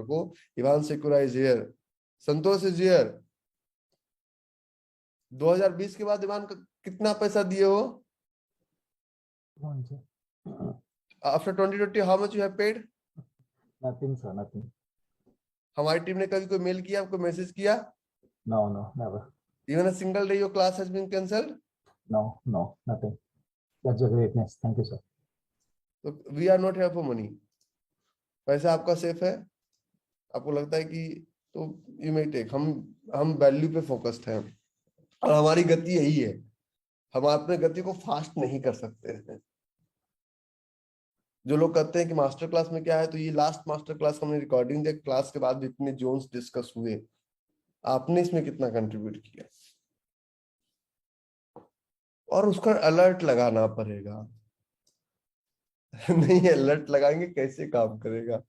को। Ivan Sekura is here, Santosh is here. 2020 के बाद इवान कितना पैसा दिए हो? After 2020 how much you have paid? Nothing, sir. Nothing. हमारी टीम ने कभी कोई मेल किया, आपको मैसेज किया? No, no, never. Even a single day your class has been cancelled? No, no, nothing. That's your greatness. Thank you, sir. तो we are not here for money. पैसा आपका सेफ है, आपको लगता है कि तो यू मे टेक। हम वैल्यू पे फोकस्ड हैं और हमारी गति यही है। हम अपने गति को फास्ट नहीं कर सकते हैं। जो लोग कहते हैं कि मास्टर क्लास में क्या है, तो ये लास्ट मास्टर क्लास हमने रिकॉर्डिंग दिया, क्लास के बाद जितने जोन्स डिस्कस हुए, आपने इसमें कितना कंट्रीब्यूट किया, और उसका अलर्ट लगाना पड़ेगा। नहीं अलर्ट लगाएंगे कैसे काम करेगा?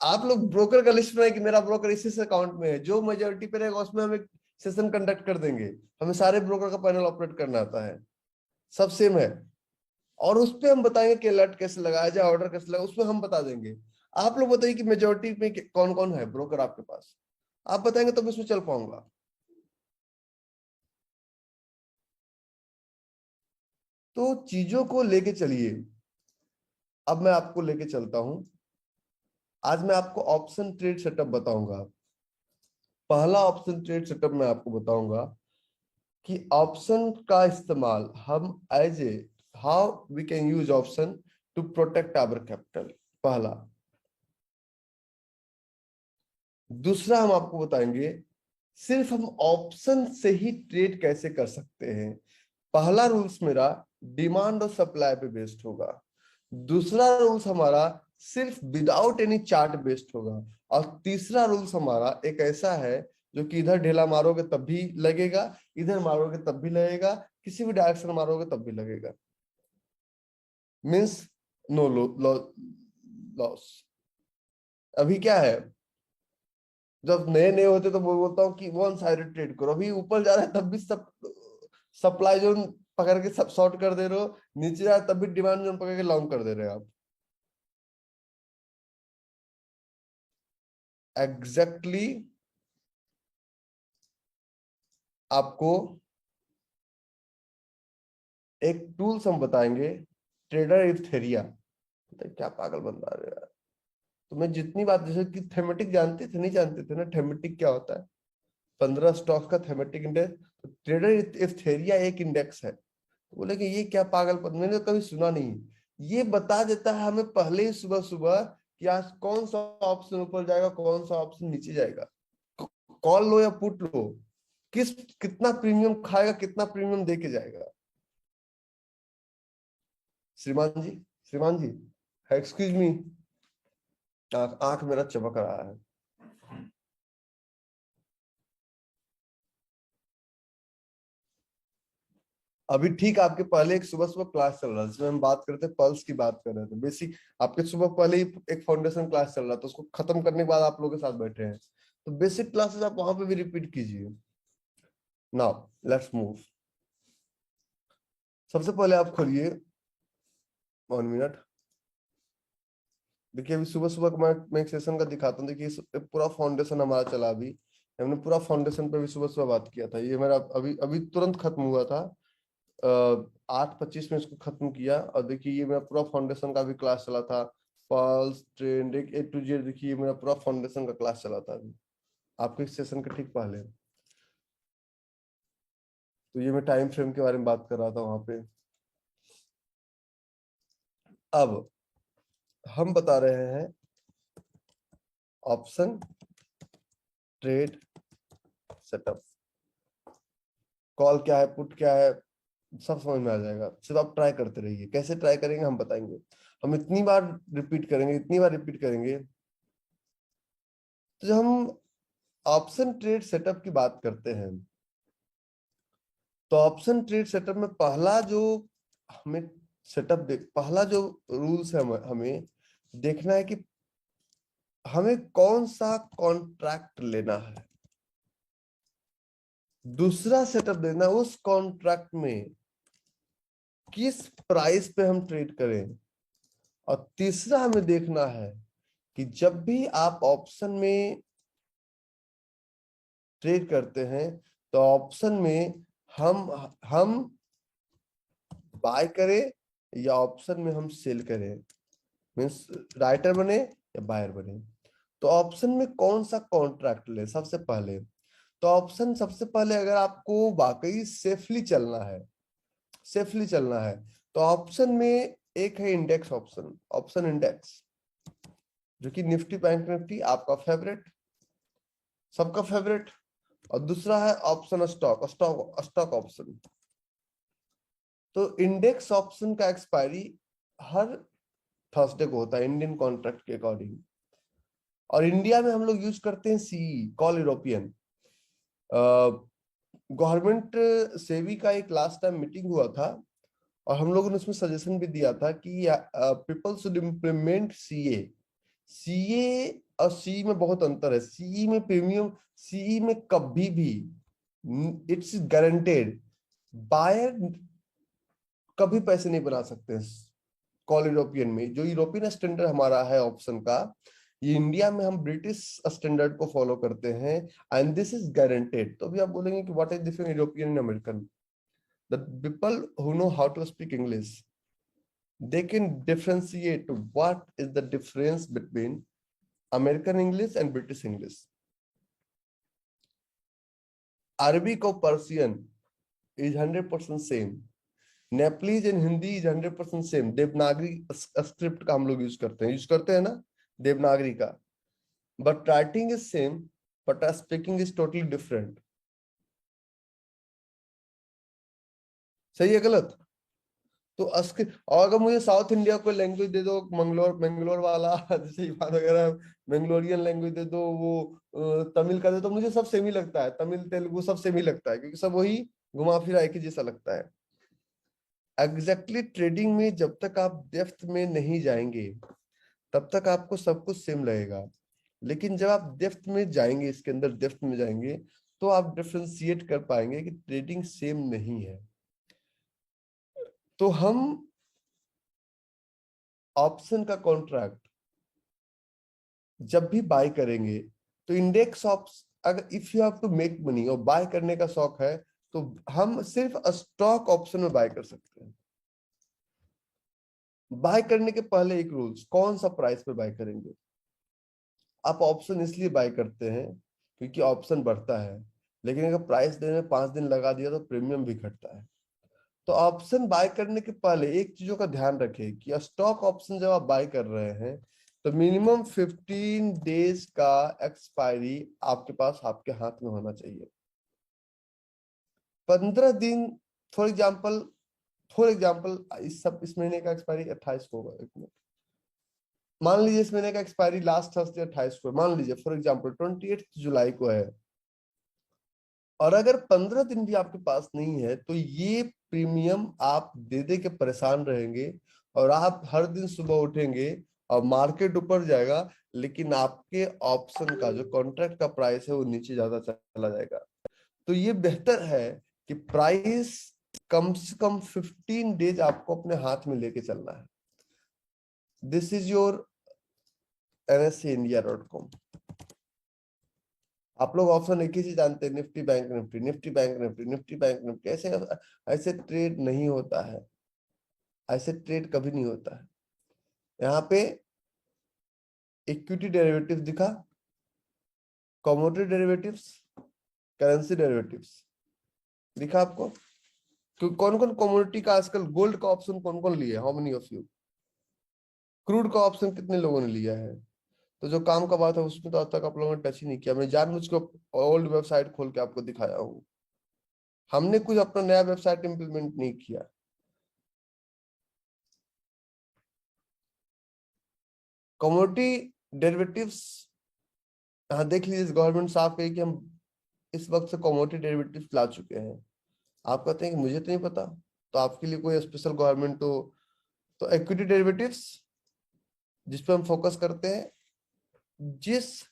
आप लोग ब्रोकर का लिस्ट बनाए कि मेरा ब्रोकर इस अकाउंट में है, जो मेजोरिटी पे रहेगा उसमें हम एक सेशन कंडक्ट कर देंगे। हमें सारे ब्रोकर का पैनल ऑपरेट करना आता है, सब सेम है, और उस पे हम बताएंगे कि अलर्ट कैसे लगाया जाए, ऑर्डर कैसे लगाया, उसमें हम बता देंगे। आप लोग बताइए कि मेजोरिटी में कौन कौन है ब्रोकर आपके पास, आप बताएंगे तब इसमें चल पाऊंगा। तो चीजों को लेके चलिए। अब मैं आपको लेके चलता हूं। आज मैं आपको ऑप्शन ट्रेड सेटअप बताऊंगा। पहला ऑप्शन ट्रेड सेटअप मैं आपको बताऊंगा कि ऑप्शन का इस्तेमाल हम as a how we can use option to protect our capital, पहला। दूसरा हम आपको बताएंगे सिर्फ हम ऑप्शन से ही ट्रेड कैसे कर सकते हैं। पहला रूल्स मेरा डिमांड और सप्लाई पे बेस्ड होगा। दूसरा रूल्स हमारा सिर्फ विदाउट एनी चार्ट बेस्ड होगा। और तीसरा रूल्स हमारा एक ऐसा है जो कि इधर ढेला मारोगे तब भी लगेगा, इधर मारोगे तब भी लगेगा, किसी भी डायरेक्शन मारोगे तब भी लगेगा। Means no loss. अभी क्या है, जब नए नए होते तो मैं बोलता हूँ कि वन साइडेड ट्रेड करो। अभी ऊपर जा रहा है तब भी सब सप्लाई जोन पकड़ के सब शॉर्ट कर दे रहे हो, नीचे जा रहा है तब भी डिमांड जोन पकड़ के लॉन्ग कर दे रहे हो आप। एग्जैक्टली आपको एक टूल्स हम बताएंगे, ट्रेडर इथेरिया। क्या पागल बंदा है यार। तो मैं जितनी बात, जैसे कि थेमेटिक जानते थे, नहीं जानते थे ना थेमेटिक क्या होता है, 15 स्टॉक्स का थेमेटिक इंडेक्स। तो ट्रेडर इथेरिया एक इंडेक्स है। तो बोले कि ये क्या पागलपन, मैंने तो कभी सुना नहीं। ये बता देता है हमें पहले ही सुबह सुबह कि आज कौन सा ऑप्शन ऊपर जाएगा, कौन सा ऑप्शन नीचे जाएगा। कॉल लो या पुट लो, कितना प्रीमियम खाएगा, कितना प्रीमियम दे के जाएगा। श्रीमान जी, श्रीमान जी, एक्सक्यूज मी, आंख मेरा चमक रहा है। अभी ठीक आपके पहले एक सुबह सुबह क्लास चल रहा है जिसमें हम बात करते थे, पल्स की बात कर रहे थे बेसिक। आपके सुबह पहले ही एक फाउंडेशन क्लास चल रहा था, उसको खत्म करने के बाद आप लोगों के साथ बैठे हैं। तो बेसिक क्लासेस आप वहां पे भी रिपीट कीजिए। Now let's move. सबसे पहले आप खोलिए 1 मिनट। देखिए अभी सुबह सुबह मैं एक सेशन का दिखाता हूँ। देखिए पूरा फाउंडेशन हमारा चला। अभी हमने पूरा फाउंडेशन पे भी सुबह सुबह बात किया था। ये मेरा अभी अभी तुरंत खत्म हुआ था। 8:25 में इसको खत्म किया। और देखिए ये मेरा पूरा फाउंडेशन का भी क्लास चला था। पल्स ट्रेंड एक A to Z। देखिए ये मेरा पूरा फाउंडेशन का क्लास चला था अभी आपके इस सेशन के ठीक पहले। तो ये मैं टाइम फ्रेम के बारे में बात कर रहा था वहां पे। अब हम बता रहे हैं ऑप्शन ट्रेड सेटअप। कॉल क्या है, पुट क्या है, सब समझ में आ जाएगा। सिर्फ आप ट्राई करते रहिए। कैसे ट्राई करेंगे हम बताएंगे। हम इतनी बार रिपीट करेंगे, इतनी बार रिपीट करेंगे। तो जब हम ऑप्शन ट्रेड सेटअप की बात करते हैं, तो ऑप्शन ट्रेड सेटअप में पहला जो हमें पहला जो रूल्स है हमें देखना है कि हमें कौन सा कॉन्ट्रैक्ट लेना है। दूसरा सेटअप देना है उस कॉन्ट्रैक्ट में किस प्राइस पे हम ट्रेड करें। और तीसरा हमें देखना है कि जब भी आप ऑप्शन में ट्रेड करते हैं तो ऑप्शन में हम बाय करें या ऑप्शन में हम सेल करें, मीन्स राइटर बने या बायर बने। तो ऑप्शन में कौन सा कॉन्ट्रैक्ट ले सबसे पहले? तो ऑप्शन सबसे पहले, अगर आपको वाकई सेफली चलना है तो ऑप्शन में एक है इंडेक्स ऑप्शन, ऑप्शन इंडेक्स, जो कि निफ्टी बैंक निफ्टी आपका फेवरेट, सबका फेवरेट। और दूसरा है ऑप्शन स्टॉक ऑप्शन। तो इंडेक्स ऑप्शन का एक्सपायरी हर थर्सडे को होता है इंडियन कॉन्ट्रैक्ट के अकॉर्डिंग। और इंडिया में हम लोग यूज करते हैं CE, call European. Government SEBI का एक लास्ट टाइम मीटिंग हुआ था और हम लोगों ने उसमें सजेशन भी दिया था कि people should implement CA. CA और सीई में बहुत अंतर है। सीई में प्रीमियम, सीई में कभी भी इट्स गारंटेड, बायर कभी पैसे नहीं बना सकते। कॉल यूरोपियन में जो यूरोपियन स्टैंडर्ड हमारा है ऑप्शन का, ये इंडिया में हम ब्रिटिश स्टैंडर्ड को फॉलो करते हैं, एंड दिस इज गारंटेड। तो अभी आप बोलेंगे कि what is difference European and American? The people who know how to speak English, they can differentiate what is the difference between American English and British English. Arabic or Persian is 100% same. Nepalese and Hindi is 100% same. Devanagari script का हम लोग use करते हैं ना, देवनागरी का। But writing is same, but speaking is totally different. सही है गलत? तो और अगर मुझे साउथ इंडिया को लैंग्वेज दे दो, मंगलोर मंगलोर वाला जैसे इबान वगैरह, मंगलोरियन लैंग्वेज दे दो, वो तमिल का दे दो, मुझे सब सेम ही लगता है। तमिल तेलुगु सब सेम ही लगता है, क्योंकि सब वही घुमा फिरा एक ही जैसा लगता है। एग्जैक्टली ट्रेडिंग में जब तक आप डेप्थ में नहीं जाएंगे तब तक आपको सब कुछ सेम लगेगा। लेकिन जब आप डेप्थ में जाएंगे, इसके अंदर डेप्थ में जाएंगे, तो आप डिफ्रेंशिएट कर पाएंगे कि ट्रेडिंग सेम नहीं है। तो हम ऑप्शन का कॉन्ट्रैक्ट जब भी बाय करेंगे तो इंडेक्स ऑप्शन, अगर if you have to make money और बाय करने का शौक है, तो हम सिर्फ स्टॉक ऑप्शन में बाय कर सकते हैं। बाय करने के पहले एक रूल्स, कौन सा प्राइस पे बाय करेंगे। आप ऑप्शन इसलिए बाय करते हैं क्योंकि ऑप्शन बढ़ता है, लेकिन अगर प्राइस देने में 5 दिन लगा दिया तो प्रीमियम भी घटता है। तो ऑप्शन बाय करने के पहले एक चीजों का ध्यान रखें कि स्टॉक ऑप्शन जब आप बाय कर रहे हैं तो मिनिमम 15 डेज का एक्सपायरी आपके पास, आपके हाथ में होना चाहिए। 15 दिन, फॉर एग्जाम्पल इस महीने का एक्सपायरी 28 को होगा, एक मिनट, मान लीजिए इस महीने का एक्सपायरी लास्ट थर्सडे 28 को है, मान लीजिए फॉर एग्जाम्पल 28 जुलाई को है, और अगर 15 दिन भी आपके पास नहीं है तो ये प्रीमियम आप दे दे के परेशान रहेंगे। और आप हर दिन सुबह उठेंगे और मार्केट ऊपर जाएगा, लेकिन आपके ऑप्शन का जो कॉन्ट्रैक्ट का प्राइस है वो नीचे ज्यादा चला जाएगा। तो ये बेहतर है कि प्राइस कम से कम 15 डेज आपको अपने हाथ में लेके चलना है। This is your NSEindia.com। आप लोग ऑप्शन एक ही चीज जानते हैं, Nifty bank Nifty, Nifty bank Nifty, Nifty bank Nifty. ऐसे ऐसे ट्रेड नहीं होता है, ऐसे ट्रेड कभी नहीं होता है। यहाँ पे इक्विटी डेरिवेटिव दिखा, कमोडिटी डेरिवेटिव्स, करेंसी डेरिवेटिव्स दिखा आपको। कौन कौन कमोडिटी का आजकल, गोल्ड का ऑप्शन कौन कौन लिया है, how many of you? Crude का ऑप्शन कितने लोगों ने लिया है? तो जो काम का बात है उसमें तो आज तक आप लोगों ने टच ही नहीं किया। मैं जानबूझ के ओल्ड वेबसाइट खोल के आपको दिखाया हूँ। हमने कुछ अपना नया वेबसाइट इंप्लीमेंट नहीं किया। कमोडिटी डेरिवेटिव्स, हाँ देख लीजिए, गवर्नमेंट साफ कही कि हम इस वक्त से कमोडिटी डेरिवेटिव्स ला चुके हैं। आप कहते हैं कि मुझे तो नहीं पता, तो आपके लिए कोई स्पेशल गवर्नमेंट तो इक्विटी डेरिवेटिव्स जिस पे हम फोकस करते हैं, जिस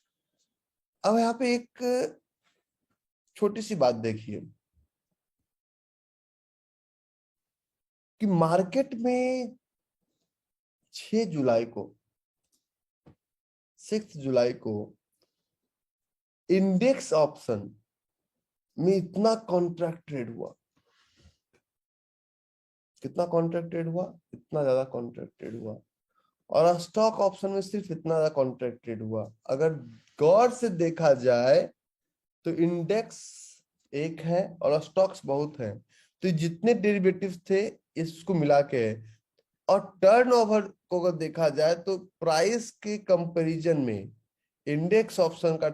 अब यहाँ पे एक छोटी सी बात देखिए कि मार्केट में 6 जुलाई को 6 जुलाई को इंडेक्स ऑप्शन में इतना कॉन्ट्रैक्ट ट्रेड हुआ, कितना कॉन्ट्रैक्ट ट्रेड हुआ, इतना ज्यादा कॉन्ट्रैक्ट ट्रेड हुआ। और स्टॉक ऑप्शन में सिर्फ इतना ज्यादा कॉन्ट्रैक्ट ट्रेड हुआ। अगर गौर से देखा जाए तो इंडेक्स एक है और स्टॉक्स बहुत हैं, तो जितने डेरिवेटिव्स थे इसको मिला के है। और टर्नओवर को अगर देखा जाए तो प्राइस के कंपैरिजन में इंडेक्स ऑप्शन का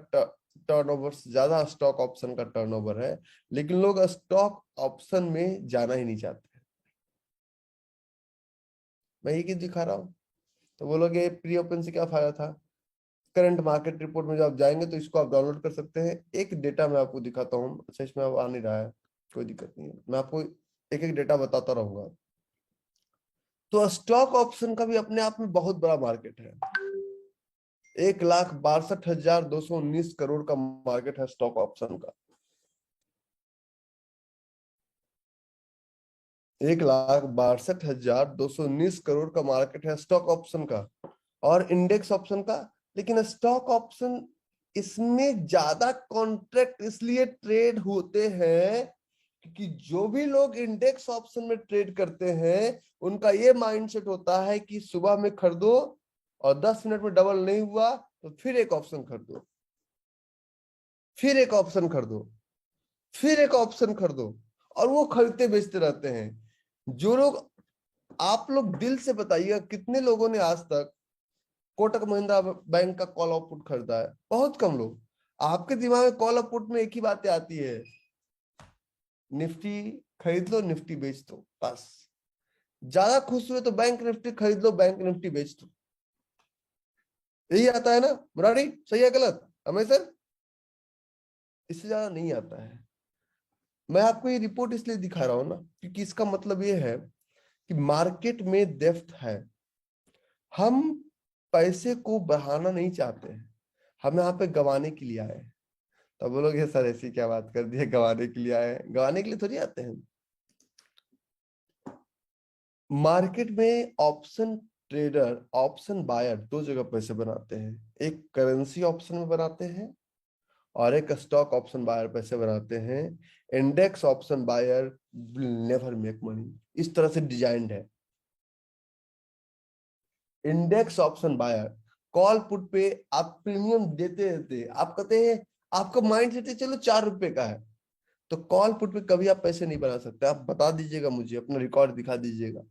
टर्नओवर ज्यादा स्टॉक ऑप्शन का टर्नओवर है, लेकिन लोग स्टॉक ऑप्शन में जाना ही नहीं चाहते। मैं ये दिखा रहा हूं, तो बोलोगे प्री ओपन से क्या फायदा था। करंट मार्केट रिपोर्ट में जब आप जाएंगे तो इसको आप डाउनलोड कर सकते हैं। एक डेटा मैं आपको दिखाता हूँ। अच्छा, इसमें अब आ नहीं रहा है, कोई दिक्कत नहीं है, मैं आपको एक एक डेटा बताता रहूंगा। तो स्टॉक ऑप्शन का भी अपने आप में बहुत बड़ा मार्केट है। 1,62,219 करोड़ का मार्केट है स्टॉक ऑप्शन का। 1,62,219 करोड़ का मार्केट है स्टॉक ऑप्शन का और इंडेक्स ऑप्शन का। लेकिन स्टॉक ऑप्शन इसमें ज्यादा कॉन्ट्रैक्ट इसलिए ट्रेड होते हैं क्योंकि जो भी लोग इंडेक्स ऑप्शन में ट्रेड करते हैं उनका ये माइंडसेट होता है कि सुबह में खरीदो और 10 मिनट में डबल नहीं हुआ तो फिर एक ऑप्शन खरीदो, फिर एक ऑप्शन खरीदो, फिर एक ऑप्शन खरीदो, और वो खरीदते बेचते रहते हैं। जो लोग, आप लोग दिल से बताइएगा कितने लोगों ने आज तक कोटक महिंद्रा बैंक का कॉल और पुट खरीदा है? बहुत कम लोग। आपके दिमाग में कॉल और पुट में एक ही बातें आती है, निफ्टी खरीद लो, निफ्टी बेच दो, बस। ज्यादा खुश हुए तो बैंक निफ्टी खरीद लो, बैंक निफ्टी बेच दो। यही आता है ना मुरारी? सही है गलत हमें सर? इससे ज्यादा नहीं आता है। मैं आपको ये रिपोर्ट इसलिए दिखा रहा हूं ना क्योंकि इसका मतलब ये है कि मार्केट में डेप्थ है। हम पैसे को बढ़ाना नहीं चाहते हैं, हम यहाँ पे गंवाने के लिए आए हैं। तब बोलोगे सर ऐसी क्या बात कर दी है, गंवाने के लिए आए हैं? गंवाने के लिए थोड़ी आते हैं। मार्केट में ऑप्शन ट्रेडर, ऑप्शन बायर दो जगह पैसे बनाते हैं। एक करेंसी ऑप्शन में बनाते हैं और एक स्टॉक ऑप्शन बायर पैसे बनाते हैं। Index option buyer will never make money. इस तरह से डिजाइंड है। Index option buyer call put पे आप प्रीमियम देते देते आप कहते हैं, आपका माइंड सेट है चलो 4 रुपए का है, तो कॉल पुट पे कभी आप पैसे नहीं बना सकते। आप बता दीजिएगा मुझे, अपना रिकॉर्ड दिखा दीजिएगा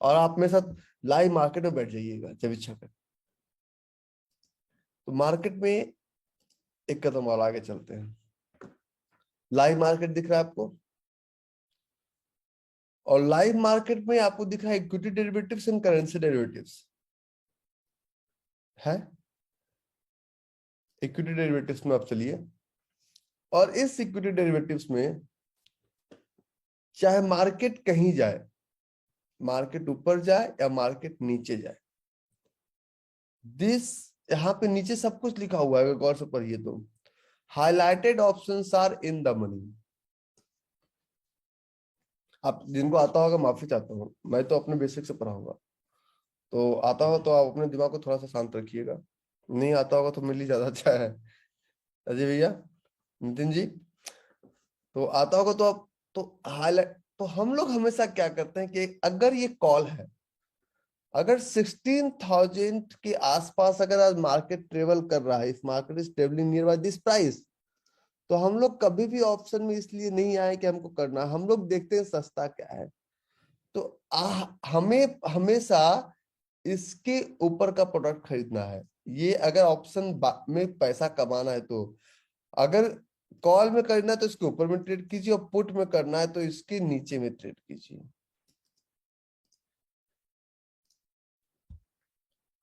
और आप मेरे साथ लाइव मार्केट में बैठ जाइएगा जब इच्छा कर। तो मार्केट में एक कदम और आगे चलते हैं। लाइव मार्केट दिख रहा है आपको, और लाइव मार्केट में आपको दिख रहा है equity derivatives and currency derivatives है। इक्विटी डेरिवेटिव्स में आप चलिए, और इस इक्विटी डेरिवेटिव्स में चाहे मार्केट कहीं जाए, मार्केट ऊपर जाए या मार्केट नीचे जाए, दिस यहाँ पे नीचे सब कुछ लिखा हुआ है, अगर गौर से पढ़िए तो highlighted options are in the money. आप जिनको आता होगा माफी चाहता हूँ, मैं तो अपने बेसिक से पढ़ा होगा, तो आता हो तो आप अपने दिमाग को थोड़ा सा शांत रखिएगा। नहीं आता होगा तो मेरे लिए ज्यादा अच्छा है। अजय भैया, नितिन जी, तो आता होगा तो आप, तो हाईलाइट, तो हम लोग हमेशा क्या करते हैं कि अगर ये कॉल है, अगर 16,000 के आसपास अगर आज मार्केट ट्रेवल कर रहा है, if market is travelling near by this price, तो हम लोग कभी भी ऑप्शन में इसलिए नहीं आए कि हमको करना, हम लोग देखते हैं सस्ता क्या है। तो हमें हमेशा इसके ऊपर का प्रोडक्ट खरीदना है। ये अगर ऑप्शन में पैसा कमाना है तो, अगर कॉल में करना है तो इसके ऊपर में ट्रेड कीजिए, और पुट में करना है तो इसके नीचे में ट्रेड कीजिए।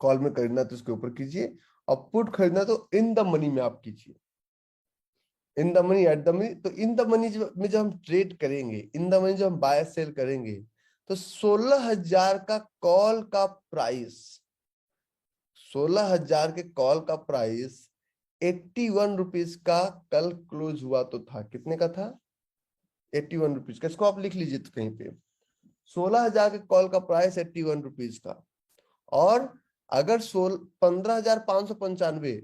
कॉल में खरीदना तो इसके ऊपर कीजिए, और पुट खरीदना तो इन द मनी में आप कीजिए। इन the money, at the money. तो इन द मनी में जब हम ट्रेड करेंगे, इन द मनी जब हम बाय सेल करेंगे, तो 16,000 का कॉल का प्राइस, 16,000 के कॉल का प्राइस 81 रुपीज का कल क्लोज हुआ तो था। कितने का था? 81 रुपीज का। इसको आप लिख लीजिए तो कहीं पे, 16,000 के कॉल का प्राइस 81 रुपीज का, और अगर 15,595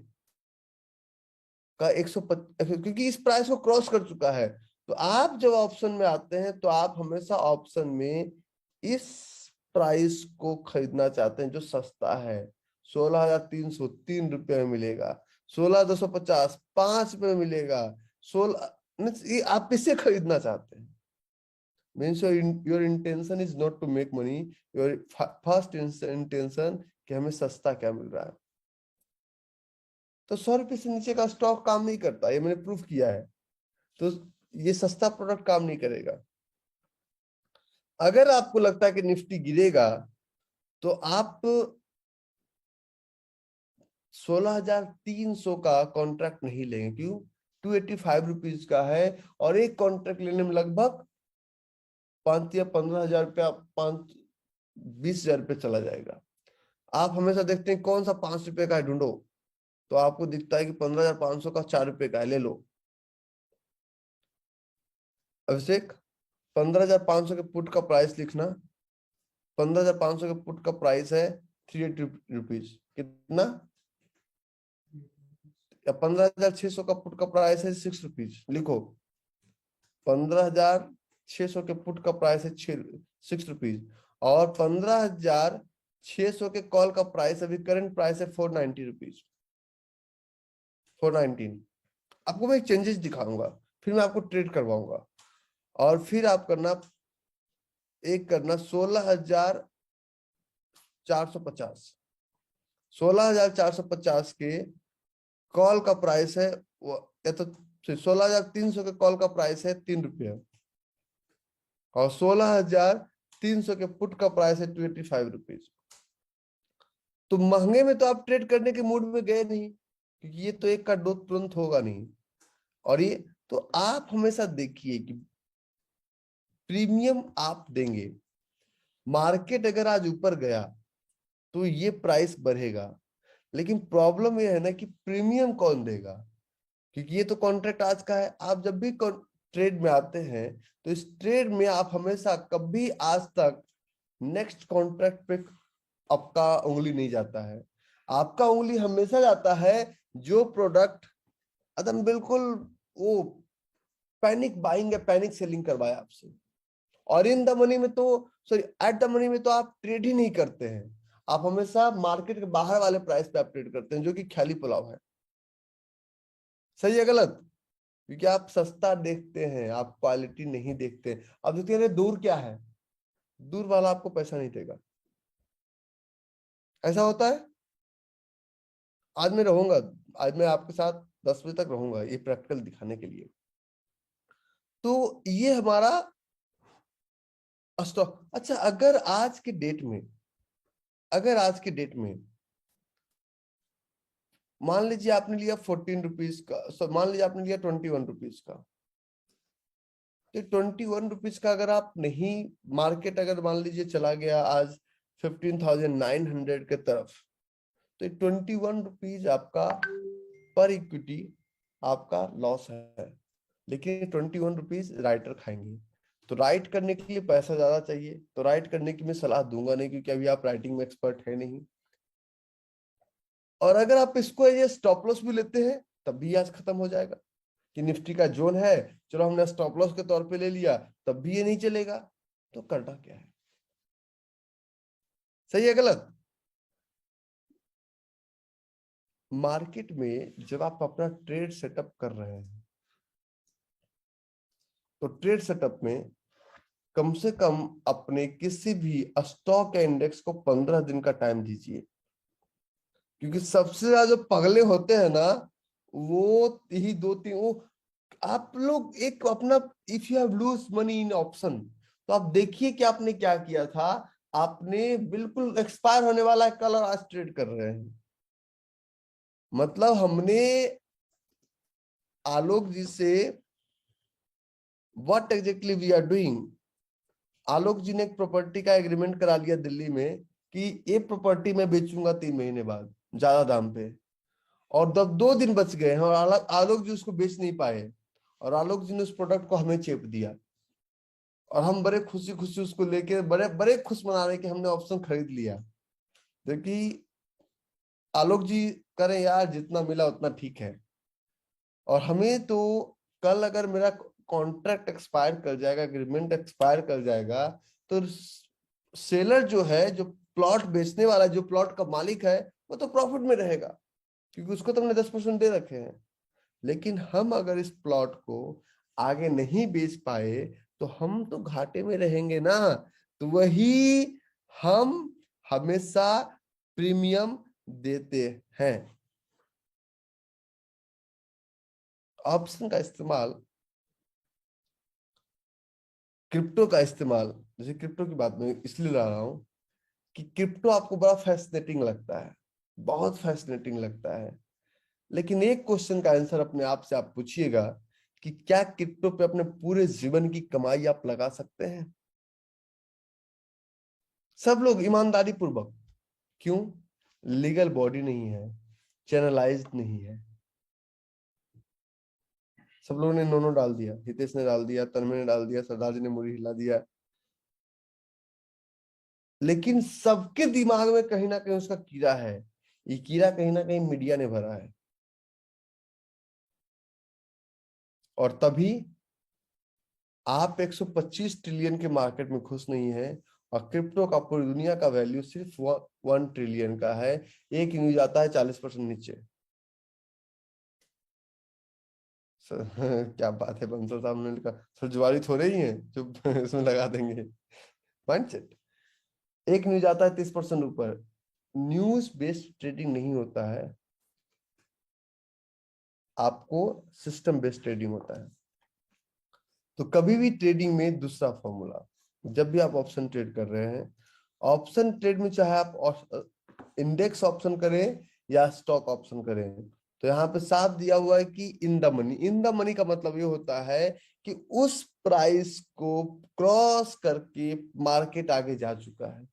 का 150, क्योंकि इस प्राइस को क्रॉस कर चुका है, तो आप जब ऑप्शन में आते हैं तो आप हमेशा ऑप्शन में इस प्राइस को खरीदना चाहते हैं जो सस्ता है। 16,303 रुपये में मिलेगा, 16,250 5 रुपये में मिलेगा, 16 ये आप इसे खरीदना चाहते हैं। Means your intention is not to make money, your first intention कि हमें सस्ता क्या मिल रहा है। तो 100 रुपये से नीचे का स्टॉक काम नहीं करता, ये मैंने प्रूफ किया है। तो ये सस्ता प्रोडक्ट काम नहीं करेगा। अगर आपको लगता है कि निफ्टी गिरेगा तो आप 16,300 का कॉन्ट्रैक्ट नहीं लेंगे। क्यों? 285 रुपीज का है और एक कॉन्ट्रैक्ट लेने में लगभग 5 या 15 हजार रुपया, 20 हजार रुपये चला जाएगा। आप हमेशा देखते हैं कौन सा 5 रुपए का है, ढूंढो, तो आपको दिखता है कि 15,500 का 4 रुपए का है, ले लो। अभिषेक, 15,500 के पुट का प्राइस लिखना। 15,500 के पुट का प्राइस है 380 रुपीज। कितना? या 15,600 का पुट का प्राइस है 6 रुपीज। लिखो, 15,600 के पुट का प्राइस है 6 रुपीज, और 15,600 के कॉल का प्राइस, अभी करंट प्राइस है 490 रुपीज, 419। आपको मैं चेंजेस दिखाऊंगा, फिर मैं आपको ट्रेड करवाऊंगा, और फिर आप करना 16,450। 16,450 के कॉल का प्राइस है वो, या तो 16,300 के कॉल का प्राइस है 3 रुपये, और 16,300 के पुट का प्राइस है 285 रुपीज। तो महंगे में तो आप ट्रेड करने के मूड में गए नहीं, क्योंकि ये तो एक का दो तुरंत होगा नहीं। और ये तो आप हमेशा देखिए कि प्रीमियम आप देंगे। मार्केट अगर आज ऊपर गया तो ये प्राइस बढ़ेगा, लेकिन प्रॉब्लम ये है ना कि प्रीमियम कौन देगा, क्योंकि ये तो कॉन्ट्रैक्ट आज का है। आप जब भी ट्रेड में आते हैं तो इस ट्रेड में आप हमेशा, कभी आज तक नेक्स्ट कॉन्ट्रैक्ट पे आपका उंगली नहीं जाता है। आपका उंगली हमेशा जाता है जो प्रोडक्ट एकदम बिल्कुल वो पैनिक बाइंग या पैनिक सेलिंग करवाया आपसे। और इन द मनी में तो, सॉरी, एट द मनी में तो आप ट्रेड ही नहीं करते हैं। आप हमेशा मार्केट के बाहर वाले प्राइस पे आप ट्रेड करते हैं, जो कि ख्याली पुलाव है। सही है गलत? क्योंकि आप सस्ता देखते हैं, आप क्वालिटी नहीं देखते। अब देखते हैं दूर क्या है, दूर वाला आपको पैसा नहीं देगा। ऐसा होता है। आज मैं रहूंगा, आज मैं आपके साथ 10 बजे तक रहूंगा, ये प्रैक्टिकल दिखाने के लिए। तो ये हमारा स्टॉक। अच्छा, अगर आज के डेट में, अगर आज के डेट में मान लीजिए आपने लिया 14 रुपीज का, मान लीजिए आपने लिया 21 रुपीज का, तो 21 रुपीज का अगर आप नहीं, मार्केट अगर मान लीजिए चला गया आज 15,900 के तरफ, तो 21 रुपीज आपका पर इक्विटी आपका लॉस है। लेकिन 21 रुपीज राइटर खाएंगे। तो राइट करने के लिए पैसा ज्यादा चाहिए, तो राइट करने की मैं सलाह दूंगा नहीं, क्योंकि अभी आप राइटिंग में एक्सपर्ट है नहीं। और अगर आप इसको ये स्टॉप लॉस भी लेते हैं तब भी आज खत्म हो जाएगा, कि निफ्टी का जोन है, चलो हमने स्टॉप लॉस के तौर पे ले लिया, तब भी ये नहीं चलेगा। तो करना क्या है? सही है गलत? मार्केट में जब आप अपना ट्रेड सेटअप कर रहे हैं, तो ट्रेड सेटअप में कम से कम अपने किसी भी स्टॉक या इंडेक्स को 15 दिन का टाइम दीजिए। क्योंकि सबसे ज्यादा जो पगले होते हैं ना, वो ही 2-3 वो, आप लोग एक अपना, if you have lose money in option, तो आप देखिए कि आपने क्या किया था। आपने बिल्कुल एक्सपायर होने वाला है कल और आज ट्रेड कर रहे हैं। मतलब हमने आलोक जी से, what exactly we are doing, Alok ji ने एक प्रॉपर्टी का एग्रीमेंट करा लिया दिल्ली में कि ये प्रॉपर्टी मैं बेचूंगा 3 महीने बाद ज्यादा दाम पे, और जब 2 दिन बच गए हैं और आलोक जी उसको बेच नहीं पाए, और आलोक जी ने उस प्रोडक्ट को हमें चेप दिया, और हम बड़े खुशी खुशी उसको लेके बड़े बड़े खुश मना रहे कि हमने ऑप्शन खरीद लिया। देखिए आलोक जी करें यार, जितना मिला उतना ठीक है। और हमें तो कल अगर मेरा कॉन्ट्रैक्ट एक्सपायर कर जाएगा, एग्रीमेंट एक्सपायर कर जाएगा, तो सेलर जो है, जो प्लॉट बेचने वाला, जो प्लॉट का मालिक है, वो तो प्रॉफिट में रहेगा, क्योंकि उसको तो हमने 10% दे रखे हैं। लेकिन हम अगर इस प्लॉट को आगे नहीं बेच पाए तो हम तो घाटे में रहेंगे ना। तो वही हम हमेशा प्रीमियम देते हैं। ऑप्शन का इस्तेमाल, क्रिप्टो का इस्तेमाल, जैसे क्रिप्टो की बात मैं इसलिए ला रहा हूं कि क्रिप्टो आपको बड़ा फैसिनेटिंग लगता है, बहुत फैसिनेटिंग लगता है। लेकिन एक क्वेश्चन का आंसर अपने आप से आप पूछिएगा कि क्या क्रिप्टो पे अपने पूरे जीवन की कमाई आप लगा सकते हैं? सब लोग ईमानदारी पूर्वक। क्यों? लीगल बॉडी नहीं है, चैनलाइज्ड नहीं है। सब लोगों ने नो नो डाल दिया, हितेश ने डाल दिया, तन्मय ने डाल दिया, सरदार जी ने मुड़ी हिला दिया। लेकिन सबके दिमाग में कहीं ना कहीं उसका कीड़ा है। ये कीड़ा कहीं ना कहीं मीडिया ने भरा है। और तभी आप 125 ट्रिलियन के मार्केट में खुश नहीं है, और क्रिप्टो का पूरी दुनिया का वैल्यू सिर्फ 1 ट्रिलियन का है। एक न्यूज आता है 40% नीचे। सर, क्या बात है बंसल साहब ने लिखा, सर जुआरी थोड़े ही है जो इसमें लगा देंगे। माइंडसेट। एक न्यूज आता है 30% ऊपर। न्यूज बेस्ड ट्रेडिंग नहीं होता है, आपको सिस्टम बेस्ड ट्रेडिंग होता है। तो कभी भी ट्रेडिंग में दूसरा फॉर्मूला, जब भी आप ऑप्शन ट्रेड कर रहे हैं, ऑप्शन ट्रेड में चाहे आप इंडेक्स ऑप्शन करें या स्टॉक ऑप्शन करें, तो यहाँ पे साफ दिया हुआ है कि इन the money. In the money का मतलब ये होता है कि उस प्राइस को क्रॉस करके मार्केट आगे जा चुका है।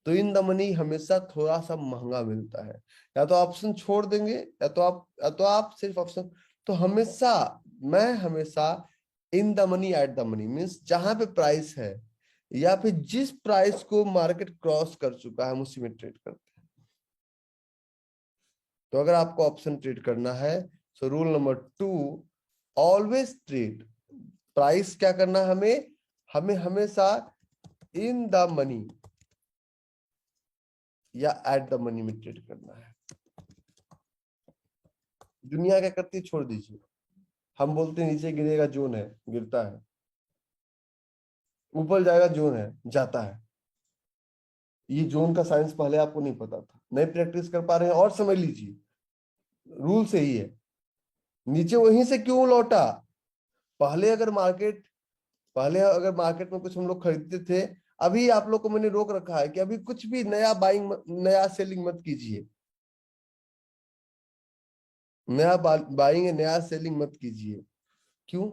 तो इन द मनी हमेशा थोड़ा सा महंगा मिलता है। या तो ऑप्शन छोड़ देंगे, या तो आप सिर्फ ऑप्शन। तो हमेशा, मैं हमेशा इन the money at the money means जहां पे प्राइस है, या फिर जिस प्राइस को मार्केट क्रॉस कर चुका है, हम उसी में ट्रेड करते हैं। तो अगर आपको ऑप्शन ट्रेड करना है, so rule number 2, always trade. Price क्या करना है हमें? हमें हमेशा इन द मनी या एट द मनी में ट्रेड करना है। दुनिया क्या करती है छोड़ दीजिए, हम बोलते हैं नीचे गिरेगा जोन है, गिरता है। ऊपर जाएगा जोन है, जाता है। ये जोन का साइंस पहले आपको नहीं पता था, नई प्रैक्टिस कर पा रहे हैं, और समझ लीजिए रूल सही है। नीचे वहीं से क्यों लौटा? पहले अगर मार्केट पहले अगर मार्केट में कुछ हम लोग खरीदते थे, अभी आप लोग को मैंने रोक रखा है कि अभी कुछ भी नया बाइंग नया सेलिंग मत कीजिए। नया बाइंग नया सेलिंग मत कीजिए। क्यों?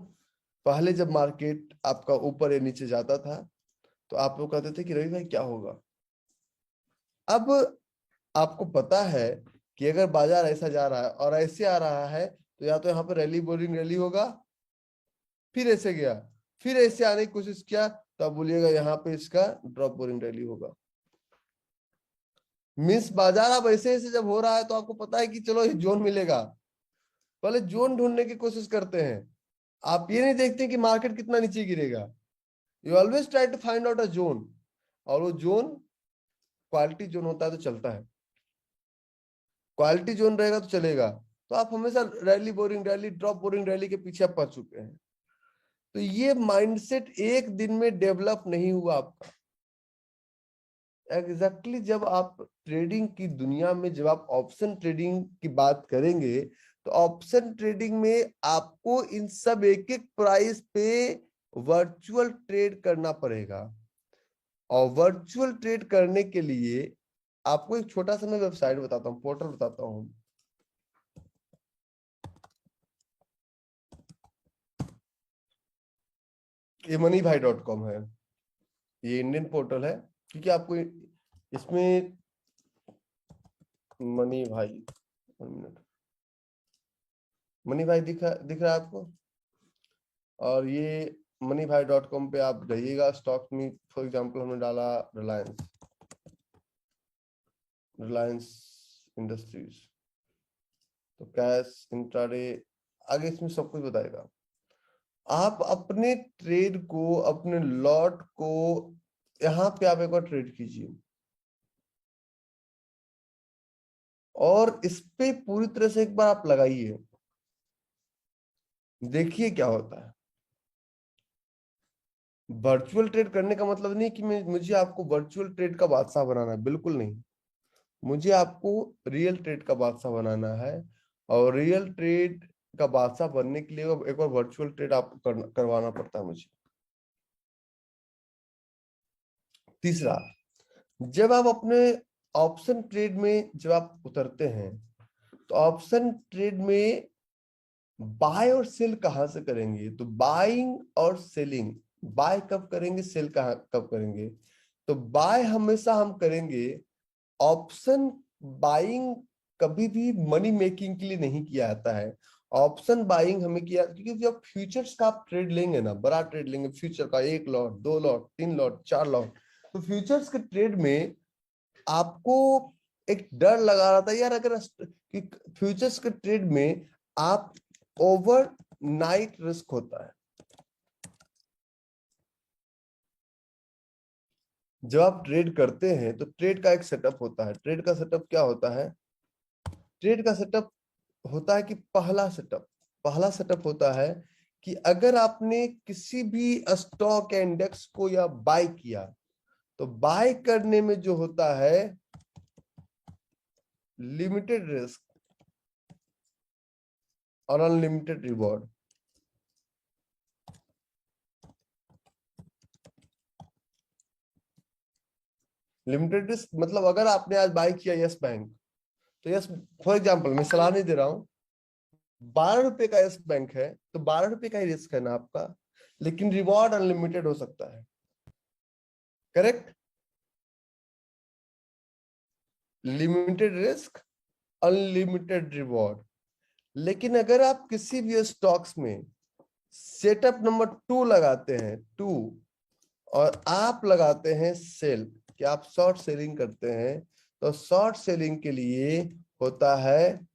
पहले जब मार्केट आपका ऊपर या नीचे जाता था, तो आप लोग कहते थे कि रवि भाई क्या होगा। अब आपको पता है कि अगर बाजार ऐसा जा रहा है और ऐसे आ रहा है, तो या तो यहाँ पर रैली बोरिंग रैली होगा, फिर ऐसे गया, फिर ऐसे आने की कोशिश किया, तो आप बोलिएगा यहाँ पे इसका ड्रॉप बोरिंग रैली होगा। मिस बाजार अब ऐसे ऐसे जब हो रहा है, तो आपको पता है कि चलो ये जोन मिलेगा, पहले जोन ढूंढने की कोशिश करते हैं। आप ये नहीं देखते कि मार्केट कितना नीचे गिरेगा। You always try to find out a zone, और वो जोन क्वालिटी जोन होता है तो चलता है। क्वालिटी जोन रहेगा तो चलेगा। तो आप हमेशा rally boring rally, drop boring rally के पीछे आप पड़ चुके हैं। तो ये माइंडसेट एक दिन में डेवलप नहीं हुआ आपका। एग्जैक्टली जब आप ट्रेडिंग की दुनिया में, जब आप ऑप्शन ट्रेडिंग की बात करेंगे, तो ऑप्शन ट्रेडिंग में आपको इन सब एक एक प्राइस पे वर्चुअल ट्रेड करना पड़ेगा। और वर्चुअल ट्रेड करने के लिए आपको एक छोटा सा मैं वेबसाइट बताता हूँ, पोर्टल बताता हूँ। ये moneybhai.com है। ये इंडियन पोर्टल है, क्योंकि आपको इसमें मनी भाई, 1 मिनट, मनी भाई दिख रहा है आपको? और ये moneybhai.com पे आप जाइएगा। स्टॉक में फॉर एग्जांपल हमने डाला रिलायंस, रिलायंस इंडस्ट्रीज। तो कैश, इंट्राडे, आगे इसमें सब कुछ बताएगा। आप अपने ट्रेड को, अपने लॉट को यहां पे आप एक बार ट्रेड कीजिए और इस पे पूरी तरह से एक बार आप लगाइए, देखिए क्या होता है। वर्चुअल ट्रेड करने का मतलब नहीं कि मुझे आपको वर्चुअल ट्रेड का बादशाह बनाना है, बिल्कुल नहीं। मुझे आपको रियल ट्रेड का बादशाह बनाना है, और रियल ट्रेड का बादशाह बनने के लिए एक बार वर्चुअल ट्रेड आपको करवाना पड़ता है मुझे। तीसरा, जब आप अपने ऑप्शन ट्रेड में जब आप उतरते हैं, तो ऑप्शन ट्रेड में बाय और सेल कहां से करेंगे? तो बाइंग और सेलिंग, बाय कब करेंगे, सेल कहां कब करेंगे? तो बाय हमेशा हम करेंगे, ऑप्शन बाइंग कभी भी मनी मेकिंग के लिए नहीं किया जाता है। ऑप्शन बाइंग हमें किया, क्योंकि जब फ्यूचर्स का आप ट्रेड लेंगे ना, बड़ा ट्रेड लेंगे फ्यूचर का, 1 लॉट, 2 लॉट, 3 लॉट, 4 लॉट, तो फ्यूचर्स के ट्रेड में आपको एक डर लगा रहा था यार, अगर कि फ्यूचर्स के ट्रेड में आप ओवर नाइट रिस्क होता है। जब आप ट्रेड करते हैं तो ट्रेड का एक सेटअप होता है। ट्रेड का सेटअप क्या होता है? ट्रेड का सेटअप होता है कि पहला सेटअप होता है कि अगर आपने किसी भी स्टॉक या इंडेक्स को या बाय किया, तो बाय करने में जो होता है लिमिटेड रिस्क और अनलिमिटेड रिवॉर्ड। लिमिटेड रिस्क मतलब अगर आपने आज बाय किया यस बैंक, तो यस, फॉर एग्जांपल, मैं सलाह नहीं दे रहा हूं, 12 रुपए का यस बैंक है, तो 12 रुपए का ही रिस्क है ना आपका, लेकिन रिवॉर्ड अनलिमिटेड हो सकता है। Correct? Limited risk, unlimited reward. लेकिन अगर आप किसी भी स्टॉक्स में सेटअप नंबर 2 लगाते हैं, 2, और आप लगाते हैं सेल, कि आप शॉर्ट सेलिंग करते हैं, तो शॉर्ट सेलिंग के लिए होता है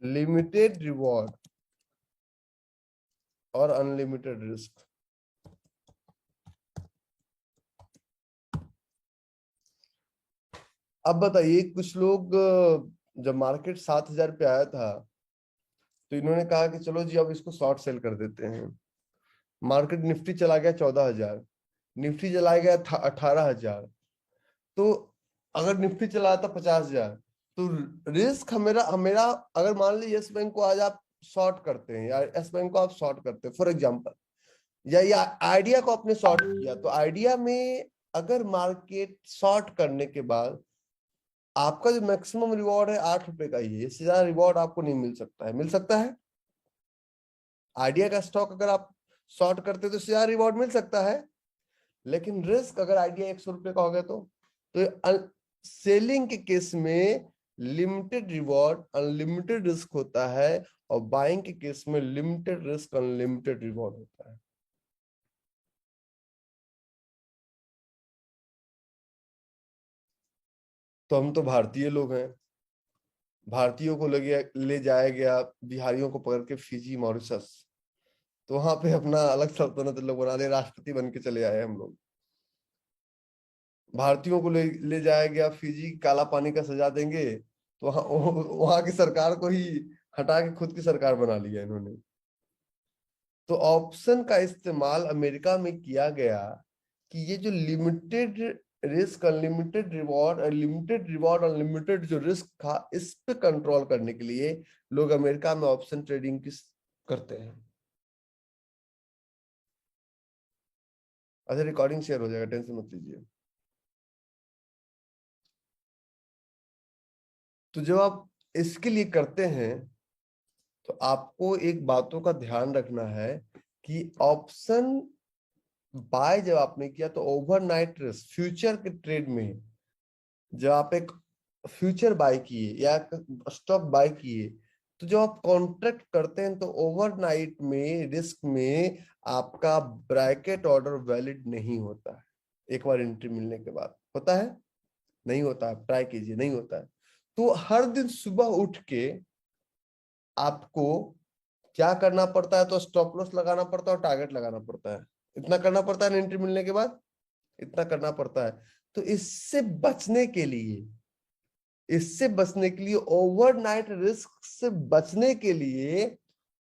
लिमिटेड रिवॉर्ड और अनलिमिटेड रिस्क। अब बताइए, कुछ लोग जब मार्केट 7,000 पे आया था, तो इन्होंने कहा कि चलो जी अब इसको शॉर्ट सेल कर देते हैं। मार्केट निफ्टी चला गया 14,000, निफ्टी चला गया 18,000। तो अगर निफ्टी चला था 50,000, तो रिस्क हमेरा हमेरा अगर मान लीजिए यस बैंक को आज आप शॉर्ट करते हैं, या यस बैंक को आप शॉर्ट करते हैं फॉर एग्जांपल, या आइडिया को आपने शॉर्ट किया, तो आइडिया में अगर मार्केट शॉर्ट करने के बाद आपका जो मैक्सिमम रिवॉर्ड है 8 रुपए का ही है, इससे ज्यादा रिवॉर्ड आपको नहीं मिल सकता है। मिल सकता है आइडिया का स्टॉक अगर आप शॉर्ट करते हो तो इससे ज्यादा रिवॉर्ड मिल सकता है, लेकिन रिस्क अगर आइडिया 100 रुपए का हो गया तो सेलिंग के केस में लिमिटेड रिवॉर्ड अनलिमिटेड रिस्क होता है, और बाइंग के केस में लिमिटेड रिस्क अनलिमिटेड रिवॉर्ड होता है। तो हम तो भारतीय लोग हैं, भारतीयों को ले जाया गया बिहारियों को पकड़ के फिजी, मॉरिशस, तो वहां पे अपना अलग सल्तनत लोग बना ले, राष्ट्रपति बन के चले आए हम लोग। भारतीयों को ले जाया गया फिजी, काला पानी का सजा देंगे, तो वहां की सरकार को ही हटा के खुद की सरकार बना लिया इन्होंने। तो ऑप्शन का इस्तेमाल अमेरिका में किया गया कि ये जो limited risk unlimited reward, unlimited जो रिस्क था, इस पे कंट्रोल करने के लिए लोग अमेरिका में ऑप्शन ट्रेडिंग की करते हैं। अच्छा, रिकॉर्डिंग शेयर हो जाएगा, टेंशन मत लीजिए। तो जब आप इसके लिए करते हैं, तो आपको एक बातों का ध्यान रखना है कि ऑप्शन बाय जब आपने किया, तो ओवरनाइट रिस्क, फ्यूचर के ट्रेड में जब आप एक फ्यूचर बाय किए या स्टॉक बाय किए, तो जब आप कॉन्ट्रैक्ट करते हैं, तो ओवरनाइट में रिस्क में आपका ब्रैकेट ऑर्डर वैलिड नहीं होता है। एक बार एंट्री मिलने के बाद होता है, नहीं होता है, ट्राई कीजिए, नहीं होता है। तो हर दिन सुबह उठ के आपको क्या करना पड़ता है, तो स्टॉप लॉस लगाना पड़ता है और टारगेट लगाना पड़ता है। इतना करना पड़ता है एंट्री मिलने के बाद, इतना करना पड़ता है। तो इससे बचने के लिए ओवरनाइट रिस्क से बचने के लिए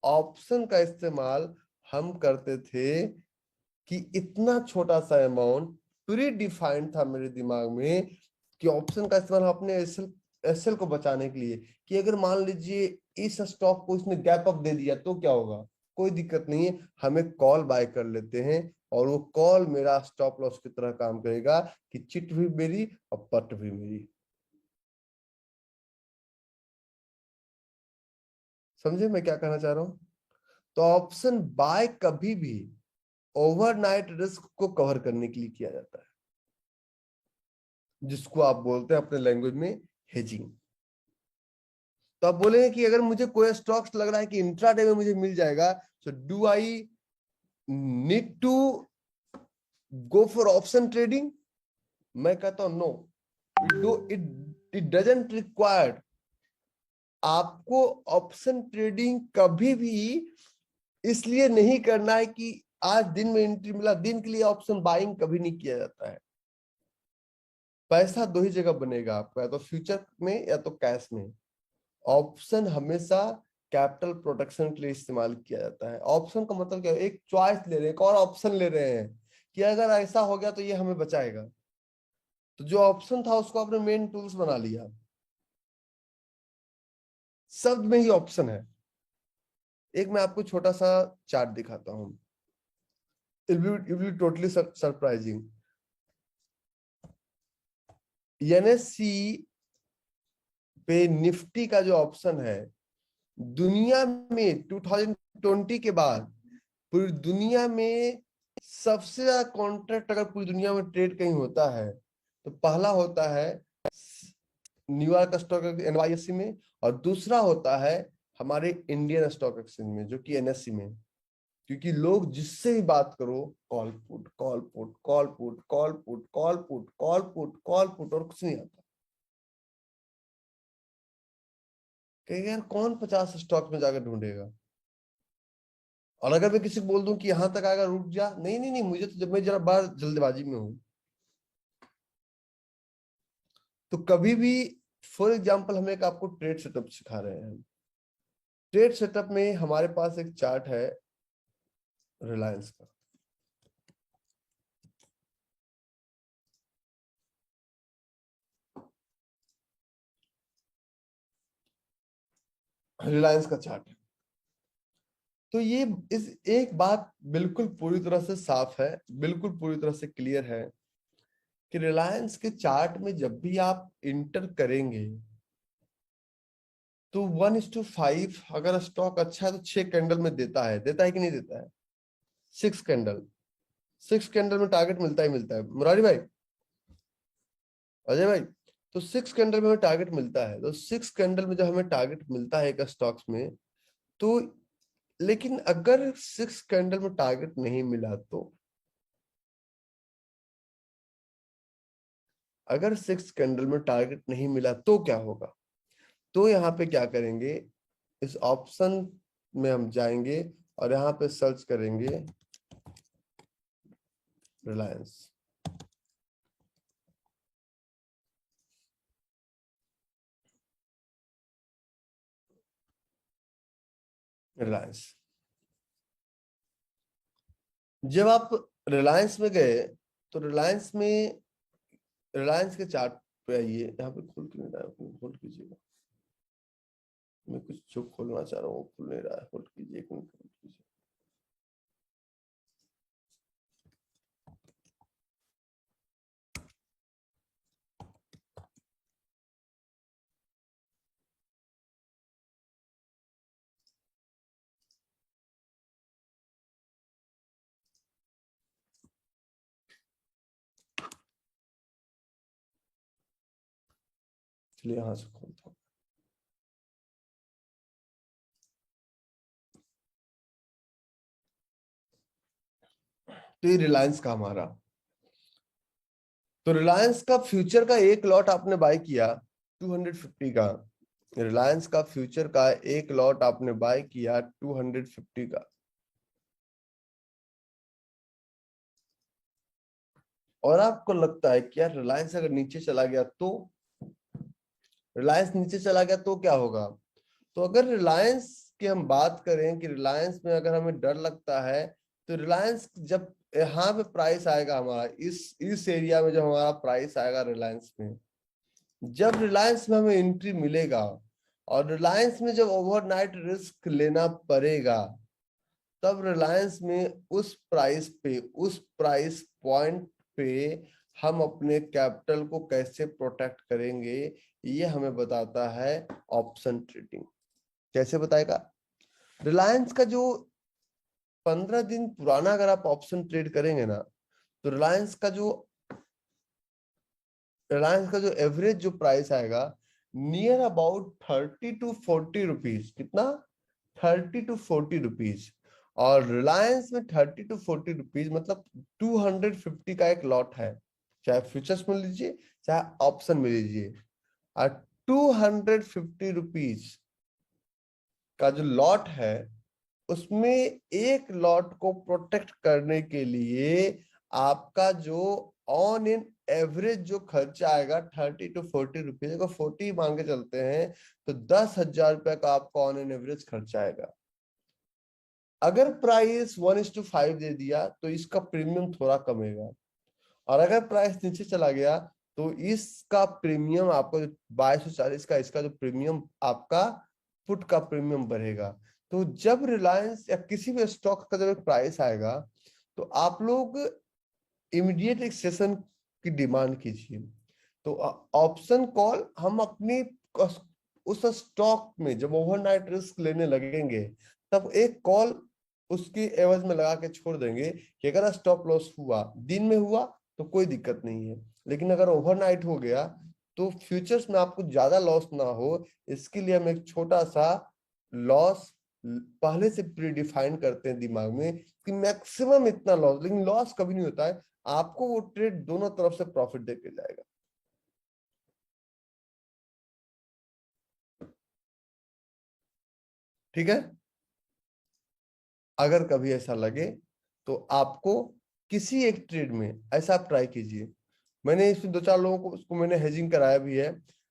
ऑप्शन का इस्तेमाल हम करते थे कि इतना छोटा सा अमाउंट प्री डिफाइंड था मेरे दिमाग में कि ऑप्शन का इस्तेमाल अपने एसएल को बचाने के लिए, कि अगर मान लीजिए इस स्टॉक को इसने गैप अप दे दिया तो क्या होगा, कोई दिक्कत नहीं है, हमें कॉल बाय कर लेते हैं और वो कॉल मेरा स्टॉप लॉस की तरह काम करेगा कि चिट भी मेरी और पट भी मेरी। समझे मैं क्या कहना चाह रहा हूं? तो ऑप्शन बाय कभी भी ओवरनाइट रिस्क को कवर करने के लिए किया जाता है, जिसको आप बोलते हैं अपने लैंग्वेज में हेजिंग। तो आप बोलेंगे कि अगर मुझे कोई स्टॉक्स लग रहा है कि इंट्राडे में मुझे मिल जाएगा, so do I need to go for option trading? मैं कहता हूं नो, इट डजंट रिक्वायर्ड। आपको ऑप्शन ट्रेडिंग कभी भी इसलिए नहीं करना है कि आज दिन में एंट्री मिला, दिन के लिए ऑप्शन बाइंग कभी नहीं किया जाता है। पैसा दो ही जगह बनेगा आपका, या तो फ्यूचर में या तो कैश में। ऑप्शन हमेशा कैपिटल प्रोटेक्शन के लिए इस्तेमाल किया जाता है। ऑप्शन का मतलब क्या है? एक चॉइस ले रहे हैं, एक और ऑप्शन ले रहे हैं कि अगर ऐसा हो गया तो ये हमें बचाएगा। तो जो ऑप्शन था उसको आपने मेन टूल्स बना लिया। शब्द में ही ऑप्शन है। एक मैं आपको छोटा सा चार्ट दिखाता हूं, it will totally surprising. NSC पे निफ्टी का जो ऑप्शन है, दुनिया में 2020 के बाद पूरी दुनिया में सबसे ज्यादा कॉन्ट्रैक्ट अगर पूरी दुनिया में ट्रेड कहीं होता है तो पहला होता है न्यूयॉर्क स्टॉक एनवाईएससी में, और दूसरा होता है हमारे इंडियन स्टॉक एक्सचेंज में, जो कि एनएससी में। क्योंकि लोग जिससे भी बात करो, call put call put call put call put call put call put call put, और कुछ नहीं आता। कहेगा यार कौन 50 स्टॉक में जाकर ढूंढेगा। और अगर मैं किसी को बोल दूं कि यहां तक आएगा रुक जा, नहीं नहीं नहीं, मुझे तो जब मैं जरा बार जल्दबाजी में हूं। तो कभी भी, फॉर एग्जाम्पल हम एक आपको ट्रेड सेटअप सिखा रहे हैं। ट्रेड सेटअप में हमारे पास एक चार्ट है रिलायंस का। रिलायंस का चार्ट है। तो ये इस एक बात बिल्कुल पूरी तरह से साफ है, बिल्कुल पूरी तरह से क्लियर है कि रिलायंस के चार्ट में जब भी आप इंटर करेंगे तो 1:5, अगर स्टॉक अच्छा है तो 6 कैंडल में देता है कि नहीं देता है? 6 कैंडल, 6 कैंडल में टारगेट मिलता ही मिलता है मुरारी भाई, अजय भाई। तो 6 कैंडल में हमें टारगेट मिलता है, तो 6 कैंडल में जब हमें टारगेट मिलता है एक स्टॉक्स में, तो लेकिन अगर 6 कैंडल में टारगेट नहीं मिला तो, अगर 6 कैंडल में टारगेट नहीं मिला तो क्या होगा? तो यहाँ पे क्या करेंगे, इस ऑप्शन में हम जाएंगे और यहाँ पे सर्च करेंगे रिलायंस। रिलायंस, जब आप रिलायंस में गए तो रिलायंस के चार्ट पे आइए। यहाँ पे खुल क्यों नहीं रहा है? होल्ड कीजिएगा, मैं कुछ जो खोलना चाह रहा हूँ वो खुल नहीं रहा है। होल्ड कीजिए, एक मिनट होल्ड कीजिए। चलिए यहाँ से खोलता हूँ। तो ये रिलायंस का हमारा, तो रिलायंस का फ्यूचर का एक लॉट आपने बाय किया, 250 का, रिलायंस का फ्यूचर का एक लॉट आपने बाय किया 250 का, और आपको लगता है कि यार रिलायंस अगर नीचे चला गया तो, रिलायंस नीचे चला गया तो क्या होगा। तो अगर रिलायंस की हम बात करें कि रिलायंस में अगर हमें डर लगता है, तो रिलायंस जब यहाँ पे प्राइस आएगा हमारा, इस एरिया में जब हमारा प्राइस आएगा रिलायंस में, जब रिलायंस में हमें एंट्री मिलेगा और रिलायंस में जब ओवरनाइट रिस्क लेना पड़ेगा, तब रिलायंस में उस प्राइस पॉइंट पे हम अपने कैपिटल को कैसे प्रोटेक्ट करेंगे, ये हमें बताता है ऑप्शन ट्रेडिंग। कैसे बताएगा। रिलायंस का जो 15 दिन पुराना अगर आप ऑप्शन ट्रेड करेंगे ना, तो रिलायंस का जो एवरेज जो प्राइस आएगा, नियर अबाउट 30 to 40 रुपीज। कितना? 30 to 40 रुपीज। और रिलायंस में 30 to 40 रुपीज मतलब 250 का एक लॉट है, चाहे फ्यूचर्स में लीजिए चाहे ऑप्शन में लीजिए। और 250 रुपीज का जो लॉट है, उसमें एक लॉट को प्रोटेक्ट करने के लिए आपका जो ऑन इन एवरेज जो खर्चा आएगा 30 to 40 रुपीज, अगर 40 मान के चलते हैं तो 10,000 रुपये का आपका ऑन इन एवरेज खर्चा आएगा। अगर प्राइस 1:5 दे दिया तो इसका प्रीमियम थोड़ा कमेगा, और अगर प्राइस नीचे चला गया तो इसका प्रीमियम आपको 2240 का, इसका जो प्रीमियम आपका पुट का प्रीमियम बढ़ेगा। तो जब रिलायंस या किसी भी स्टॉक का जब एक प्राइस आएगा, तो आप लोग इमीडिएट एक सेशन की डिमांड कीजिए। तो ऑप्शन कॉल हम अपनी उस स्टॉक में जब ओवरनाइट रिस्क लेने लगेंगे, तब एक कॉल उसकी एवज में लगा के छोड़ देंगे कि अगर स्टॉप लॉस हुआ, दिन में हुआ तो कोई दिक्कत नहीं है, लेकिन अगर ओवरनाइट हो गया तो फ्यूचर्स में आपको ज्यादा लॉस ना हो, इसके लिए हम एक छोटा सा लॉस पहले से प्री डिफाइन करते हैं दिमाग में कि मैक्सिमम इतना लॉस, लेकिन लॉस कभी नहीं होता है, आपको वो ट्रेड दोनों तरफ से प्रॉफिट देके जाएगा। ठीक है। अगर कभी ऐसा लगे तो आपको किसी एक ट्रेड में ऐसा आप ट्राई कीजिए। मैंने इसमें 2-4 लोगों को उसको मैंने हेजिंग कराया भी है।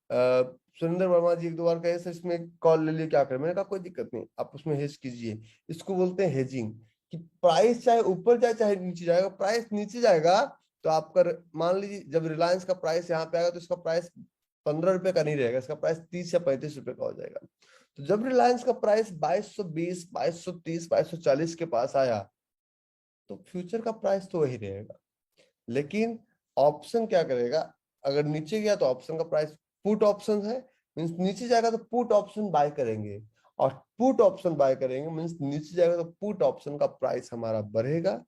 सुरेंद्र वर्मा जी 1-2 बार कहे सर इसमें कॉल ले लिए क्या करें, मैंने कहा कोई दिक्कत नहीं, आप उसमें हेज कीजिए। इसको बोलते हैं हेजिंग, कि प्राइस चाहे ऊपर जाए चाहे नीचे जाएगा, प्राइस नीचे जाएगा तो आपका मान लीजिए जब रिलायंस का प्राइस यहाँ पे आएगा तो इसका प्राइस 15 रुपए का नहीं रहेगा, इसका प्राइस 30 या 35 रुपए का हो जाएगा। तो जब रिलायंस का प्राइस 2220, 2230, 2240 के पास आया, तो फ्यूचर का प्राइस तो वही रहेगा। लेकिन ऑप्शन क्या करेगा, अगर नीचे गया तो ऑप्शन का प्राइस, पुट ऑप्शन है मीन्स नीचे जाएगा तो पुट ऑप्शन बाय करेंगे, और पुट ऑप्शन बाय करेंगे मीन्स नीचे जाएगा तो पुट ऑप्शन का प्राइस हमारा बढ़ेगा।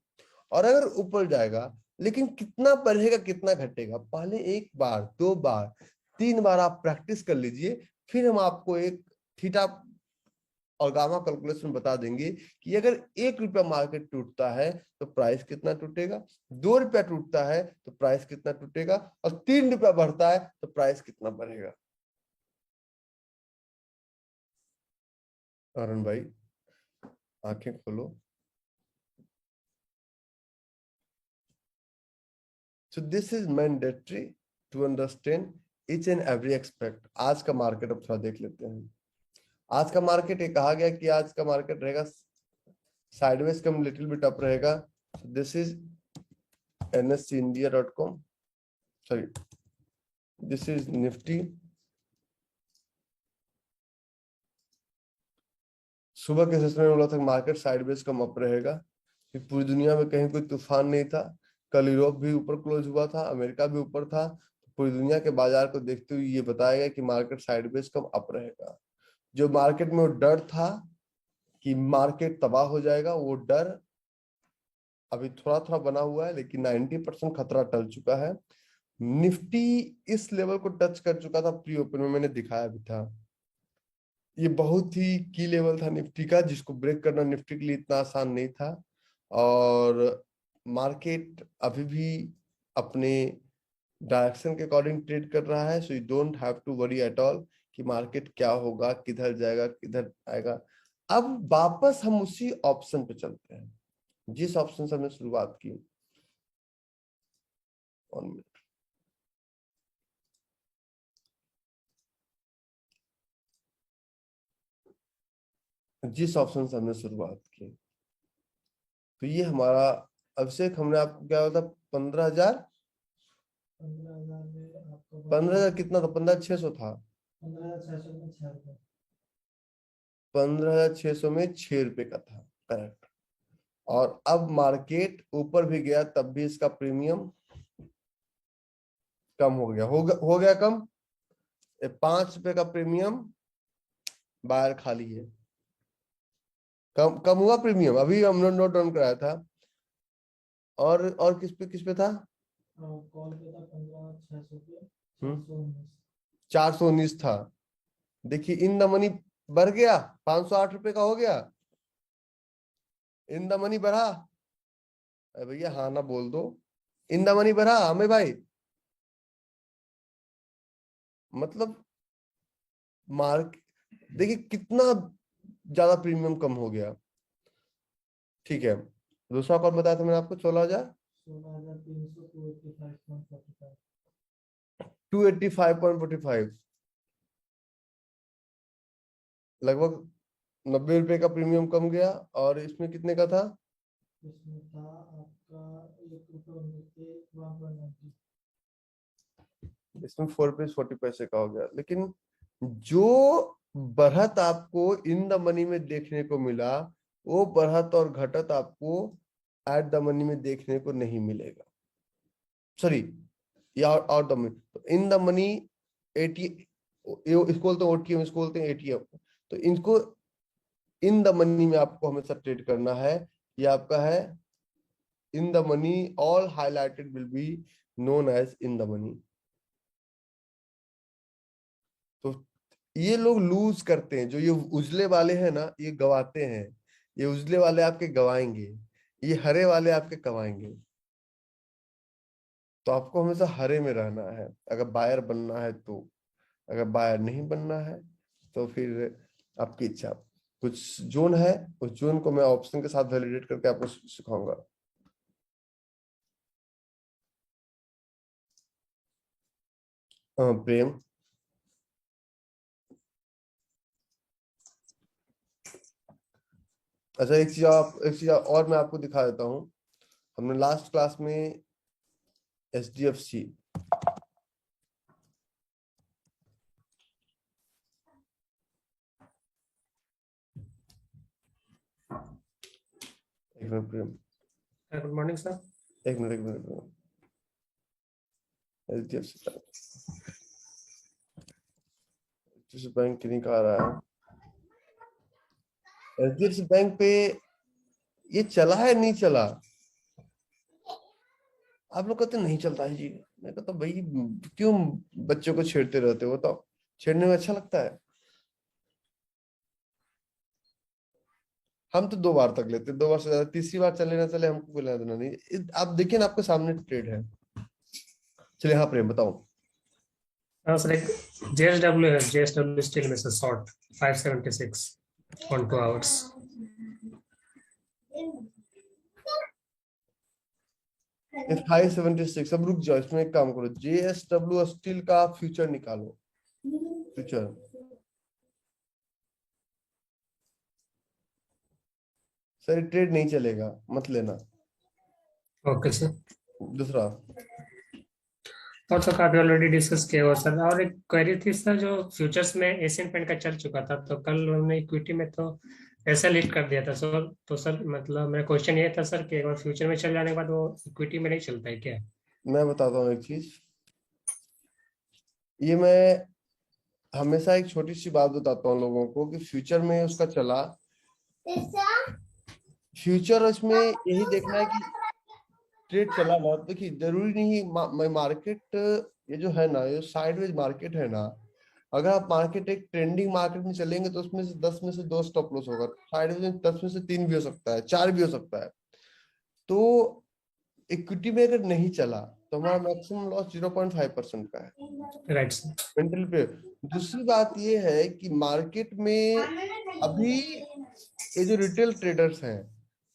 और अगर ऊपर जाएगा, लेकिन कितना बढ़ेगा कितना घटेगा, पहले 1 बार 2 बार 3 बार आप प्रैक्टिस कर लीजिए, फिर हम आपको एक थीटा और गामा कैलकुलेशन बता देंगे कि अगर 1 रुपया मार्केट टूटता है तो प्राइस कितना टूटेगा, 2 रुपया टूटता है तो प्राइस कितना टूटेगा, और 3 रुपया बढ़ता है तो प्राइस कितना बढ़ेगा। अरुण भाई आंखें खोलो। So this is mandatory to understand each and every expect. आज का मार्केट अब थोड़ा देख लेते हैं। आज का मार्केट, ये कहा गया कि आज का मार्केट रहेगा sideways cum little bit up रहेगा। This is nseindia.com, sorry this is Nifty. सुबह के सेशन में बोला था मार्केट साइडवेज कम अप रहेगा, कि पूरी दुनिया में कहीं कोई तूफान नहीं था। कल यूरोप भी ऊपर क्लोज हुआ था, अमेरिका भी ऊपर था, तो पूरी दुनिया के बाजार को देखते हुए ये बताया गया कि मार्केट साइडवेज कम अप रहेगा। जो मार्केट में वो डर था कि मार्केट तबाह हो जाएगा, वो डर अभी थोड़ा थोड़ा बना हुआ है, लेकिन 90% खतरा टल चुका है। निफ्टी इस लेवल को टच कर चुका था, प्री ओपन में मैंने दिखाया भी था। ये बहुत ही की लेवल था निफ्टी का, जिसको ब्रेक करना निफ्टी के लिए इतना आसान नहीं था। और मार्केट अभी भी अपने डायरेक्शन के अकॉर्डिंग ट्रेड कर रहा है, so you don't have to worry at all कि मार्केट क्या होगा, किधर जाएगा, किधर आएगा। अब वापस हम उसी ऑप्शन पे चलते हैं जिस ऑप्शन से हमने शुरुआत की। 1 मिनट। जिस ऑप्शन से हमने शुरुआत की, तो ये हमारा अभिषेक, हमने आपको क्या होता 15,000, 15,000 में आपको 15,000 कितना था, 15,600 था। 15,600 में 6 रुपए। 15,600 में 6 रुपए का था, करेक्ट। और अब मार्केट ऊपर भी गया तब भी इसका प्रीमियम कम हो गया, हो गया कम। 5 रुपए का प्रीमियम बाहर खाली है, कम कम हुआ प्रीमियम, अभी हमने नोट डाउन कराया था। और किस पे था? कॉल पे था 15,600 पे 419 419। था। देखिए इन द मनी बढ़ गया, 508 रुपए का हो गया। इन द मनी बढ़ा, अरे भैया हाँ ना बोल दो। इन द मनी बढ़ा हमें भाई, मतलब मार्क, देखिए कितना ज्यादा प्रीमियम कम हो गया। ठीक है, दूसरा कौन बताया था मैंने आपको? 16,000, 16,300 285.45। 285.45, लगभग 90 रुपए का प्रीमियम कम गया। और इसमें कितने का था? इसमें था आपका 1 रुपये 1 इसमें 4 रुपीज 40 पैसे का हो गया। लेकिन जो बढ़त आपको इन द मनी में देखने को मिला, वो बढ़त और घटत आपको एट द मनी में देखने को नहीं मिलेगा। सॉरी, या आउट द मनी। तो इन द मनी 80, इसको बोलते हैं ओटीएम, इसको बोलते हैं एटीएम। तो इनको इन द मनी में आपको हमेशा ट्रेड करना है। ये आपका है in the money, all highlighted will be known as in the money. तो ये लोग लूज करते हैं, जो ये उजले वाले हैं ना, ये गवाते हैं। ये उजले वाले आपके गवाएंगे, ये हरे वाले आपके कमाएंगे। तो आपको हमेशा हरे में रहना है अगर बायर बनना है तो। अगर बायर नहीं बनना है तो फिर आपकी इच्छा। कुछ जोन है, उस जोन को मैं ऑप्शन के साथ वैलिडेट करके आपको सिखाऊंगा। प्रेम, अच्छा एक चीज और मैं आपको दिखा देता हूँ। हमने लास्ट क्लास में एचडीएफसी, एक मिनट प्रेम, गुड मॉर्निंग सर। एक मिनट एचडीएफसी बैंक नहीं कहा रहा है। एचडीएफसी बैंक पे ये चला है नहीं चला? आप लोग कहते नहीं चलता है जी। मैं कहता भाई क्यों बच्चों को छेड़ते रहते हो? तो छेड़ने में अच्छा लगता है। हम तो 2 बार तक लेते, 2 बार से ज्यादा, तीसरी बार चले ना चले हमको कोई लेना देना नहीं। आप देखिए ना, आपके सामने ट्रेड है। चलिए हाँ प्रेम बताओ। हाँ सर, एक JSW है, JSW स्टील में से शॉर्ट 576 on 2 hours। 576। अब रुक जाओ, इसमें एक काम करो, JSW स्टील का फ्यूचर निकालो। फ्यूचर सर ट्रेड नहीं चलेगा, मत लेना। Okay sir. दूसरा, और तो काफी ऑलरेडी डिस्कस किया हुआ सर। और एक क्वेरी थी सर, जो फ्यूचर्स में एशियन पेंट का चल चुका था, तो कल हमने इक्विटी में तो ऐसा लिस्ट कर दिया था सर। तो सर मतलब मेरा क्वेश्चन ये था सर कि एक बार फ्यूचर में चल जाने के बाद वो इक्विटी में नहीं चलता है क्या? मैं बताता हूँ एक चीज। ये मैं हमेशा एक छोटी सी बात बताता हूँ लोगों को कि फ्यूचर में उसका चला, फ्यूचर उसमें यही देखना है कि ट्रेड चला ना। देखिए जरूरी नहीं मार्केट, ये जो है ना, ये साइडवेज मार्केट है ना। अगर आप मार्केट एक ट्रेंडिंग मार्केट में चलेंगे तो उसमें से 10 में से 2 स्टॉप लॉस होगा। साइडवेज में 10 में से 3 भी हो सकता है, 4 भी हो सकता है। तो इक्विटी में अगर नहीं चला तो हमारा मैक्सिमम लॉस 0.5% का है राइट सर। मेंटल पे। दूसरी बात ये है कि मार्केट में अभी ये जो रिटेल ट्रेडर्स हैं,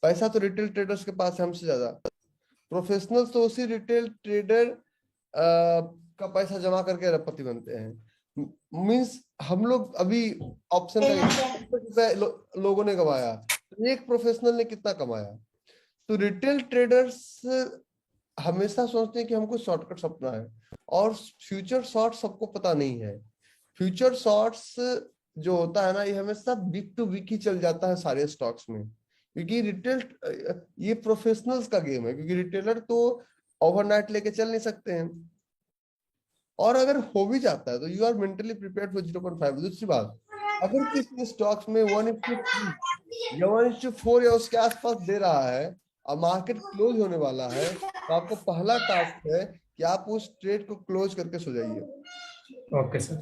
पैसा तो रिटेल ट्रेडर्स के पास है हमसे ज्यादा। प्रोफेशनल तो उसी रिटेल ट्रेडर का पैसा जमा करके अरबपति बनते हैं। मींस हम लोग अभी ऑप्शन का लोगों ने कमाया, तो एक प्रोफेशनल ने कितना कमाया। तो रिटेल ट्रेडर्स हमेशा सोचते हैं कि हमको शॉर्टकट अपना है, और फ्यूचर शॉर्ट सबको पता नहीं है। फ्यूचर शॉर्ट्स जो होता है ना, ये हमेशा वीक टू वीक ही चल जाता है सारे स्टॉक्स में, क्योंकि रिटेल ये प्रोफेशनल्स का गेम है, क्योंकि रिटेलर तो ओवरनाइट लेके चल नहीं सकते हैं। और अगर हो भी जाता है तो you are mentally prepared for 0.5। दूसरी बात, अगर किसी स्टॉक्स में 1:3 या 1:4 या उसके आसपास दे रहा है और मार्केट क्लोज होने वाला है, तो आपको पहला टास्क है कि आप उस ट्रेड को क्लोज करके सो जाइए। Okay sir.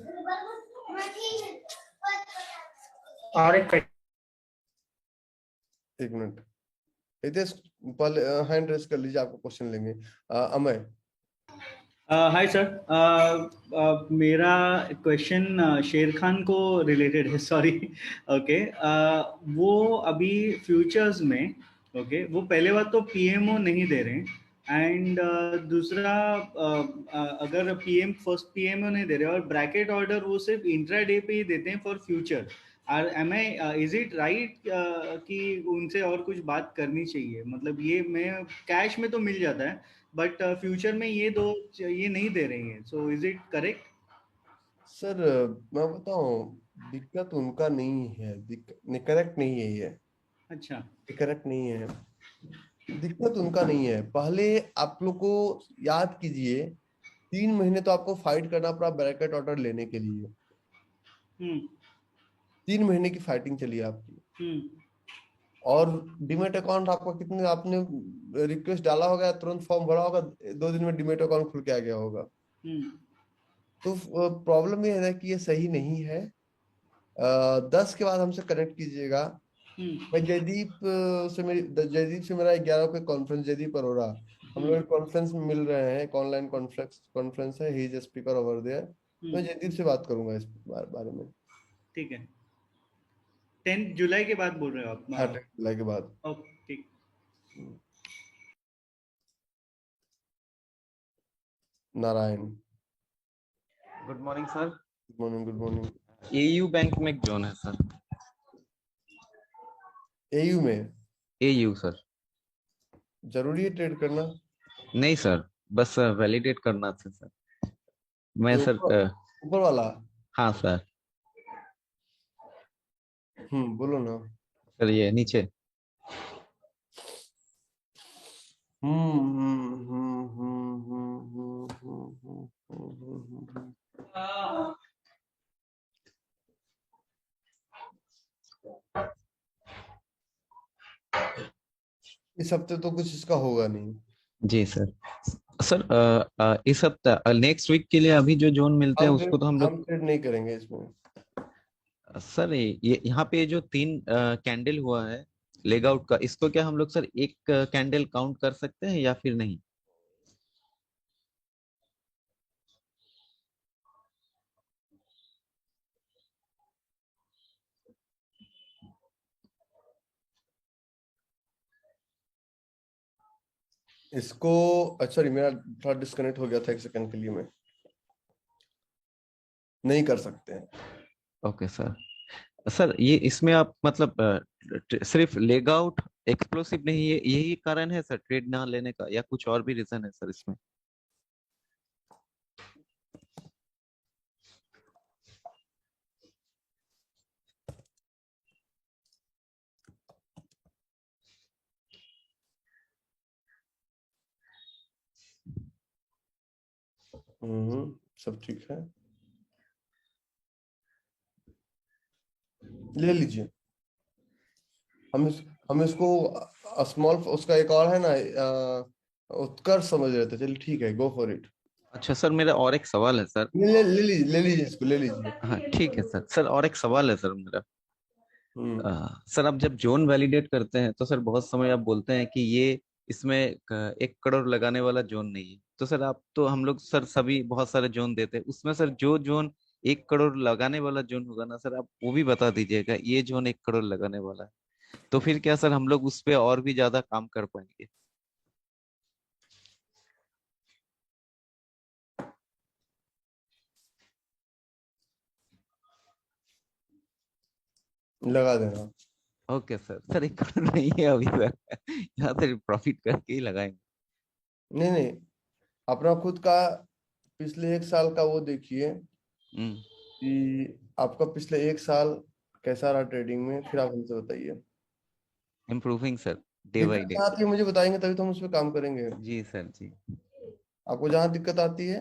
और एक मिनट, हितेश पहले हैंड रेस कर लीजिए, आपको क्वेश्चन लेंगे। अमय। हाय सर, मेरा क्वेश्चन शेर खान को रिलेटेड है, सॉरी। ओके, वो अभी फ्यूचर्स में, ओके, वो पहले बात तो पीएमओ नहीं दे रहे हैं, एंड दूसरा अगर फर्स्ट पीएमओ नहीं दे रहे और ब्रैकेट ऑर्डर वो सिर्फ इंट्राडे पे ही देते हैं for future. Is it right कि उनसे और कुछ बात करनी चाहिए? मतलब ये मैं कैश में तो मिल जाता है, बट फ्यूचर में ये नहीं दे रही है, so is it correct? Sir मैं बताऊं, दिक्कत उनका नहीं है, करेक्ट नहीं है ये। अच्छा, करेक्ट नहीं है, दिक्कत उनका नहीं है। पहले आप लोग को याद कीजिए, 3 महीने तो आपको फाइट करना पड़ा ब्रैकेट ऑर्डर लेने के लिए। हम्म 3 महीने की फाइटिंग चली आपकी। हम्म और डीमेट अकाउंट आपका कितने, आपने रिक्वेस्ट डाला होगा, तुरंत फॉर्म भरा होगा, 2 दिन में डीमेट अकाउंट खुल के आ गया होगा। हम्म तो प्रॉब्लम ये है ना कि ये सही नहीं है। 10 के बाद हमसे कनेक्ट कीजिएगा। हम्म मैं जयदीप से मेरा 11 को कॉन्फ्रेंस, जयदीप अरोड़ा, हम लोग कॉन्फ्रेंस में मिल रहे हैं, एक ऑनलाइन कॉन्फ्रेंस है, he is a speaker over there. मैं जयदीप से बात करूंगा इस बारे में। ठीक है, 10 जुलाई के बाद बोल रहे हो हाँ, आप? 10 जुलाई के बाद। ओके, ठीक। Narayan. Good morning sir. Good morning. Good morning. AU bank में एक जोन है सर। एयू में एयू सर। जरूरी है ट्रेड करना? नहीं सर, बस वैलिडेट करना था सर। मैं ये सर ऊपर वाला। हाँ सर। बोलो ना। सर ये नीचे। हम्म हम्म हम्म हम्म हम्म हम्म हम्म हम्म। इस हफ्ते तो कुछ इसका होगा नहीं। जी सर। सर इस हफ्ते नेक्स्ट वीक के लिए अभी जो जोन मिलते हैं उसको तो हम लोग। हम ट्रेड नहीं करेंगे इसमें। सर ये यहाँ पे जो 3 कैंडल हुआ है लेग आउट का, इसको क्या हम लोग सर एक कैंडल काउंट कर सकते हैं या फिर नहीं? इसको, अच्छा मेरा थोड़ा डिस्कनेक्ट हो गया था, 1 सेकंड के लिए, मैं नहीं कर सकते हैं। Okay sir. सर ये इसमें आप मतलब सिर्फ लेग आउट एक्सप्लोसिव नहीं, ये यही कारण है सर ट्रेड ना लेने का, या कुछ और भी रीजन है सर इसमें? सब ठीक है, ले लीजिए। हम इसको स्मॉल, उसका एक और है ना, उत्कर्ष समझ रहे थे। चलिए ठीक है, गो फॉर इट। अच्छा सर, मेरा और एक सवाल है सर। ले लीजिए इसको, ले लीजिए। हाँ ठीक है सर। सर और एक सवाल है सर मेरा। हम्म सर आप जब जोन वैलिडेट करते हैं तो सर बहुत समय आप बोलते हैं कि ये इसमें 1 करोड़ लगाने वाला जोन नहीं है। तो सर आप तो हम लोग सर सभी बहुत सारे जोन देते हैं, उसमें सर जो जोन 1 करोड़ लगाने वाला जोन होगा ना सर, आप वो भी बता दीजिएगा ये जोन 1 करोड़ लगाने वाला है। तो फिर क्या सर हम लोग उस पे और भी ज्यादा काम कर पाएंगे। लगा देना। ओके सर, सर 1 करोड़ नहीं है अभी सर, यहाँ से प्रॉफिट करके ही लगाएंगे। नहीं नहीं, अपना खुद का पिछले 1 साल का वो देखिए हम्म। कि आपका पिछले 1 साल कैसा रहा ट्रेडिंग में, फिर आप हमसे बताइए। इम्प्रूविंग सर, डे बाई दिक्कत डे। कहाँ आती है मुझे बताएंगे, तभी तो हम उस पर काम करेंगे। जी सर जी। आपको जहाँ दिक्कत आती है,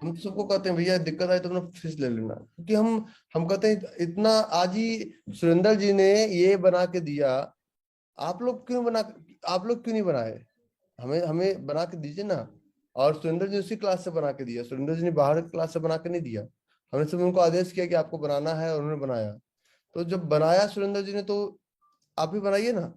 हम तो सबको कहते हैं भैया दिक्कत आई तो अपना फीस ले लेना, क्योंकि हम कहते हैं इतना। आज ही सुरेंद्र जी ने ये बना के दिया, आप लोग क्यों नहीं बनाए? हमें हमें बना के दीजिए ना। और सुरेंद्र जी उसी क्लास से बना के दिया, सुरेंद्र जी ने बाहर की क्लास से बना के नहीं दिया। हमने सब उनको आदेश किया कि आपको बनाना है, और उन्होंने बनाया। तो जब बनाया सुरेंद्र जी ने, तो आप भी बनाइए ना।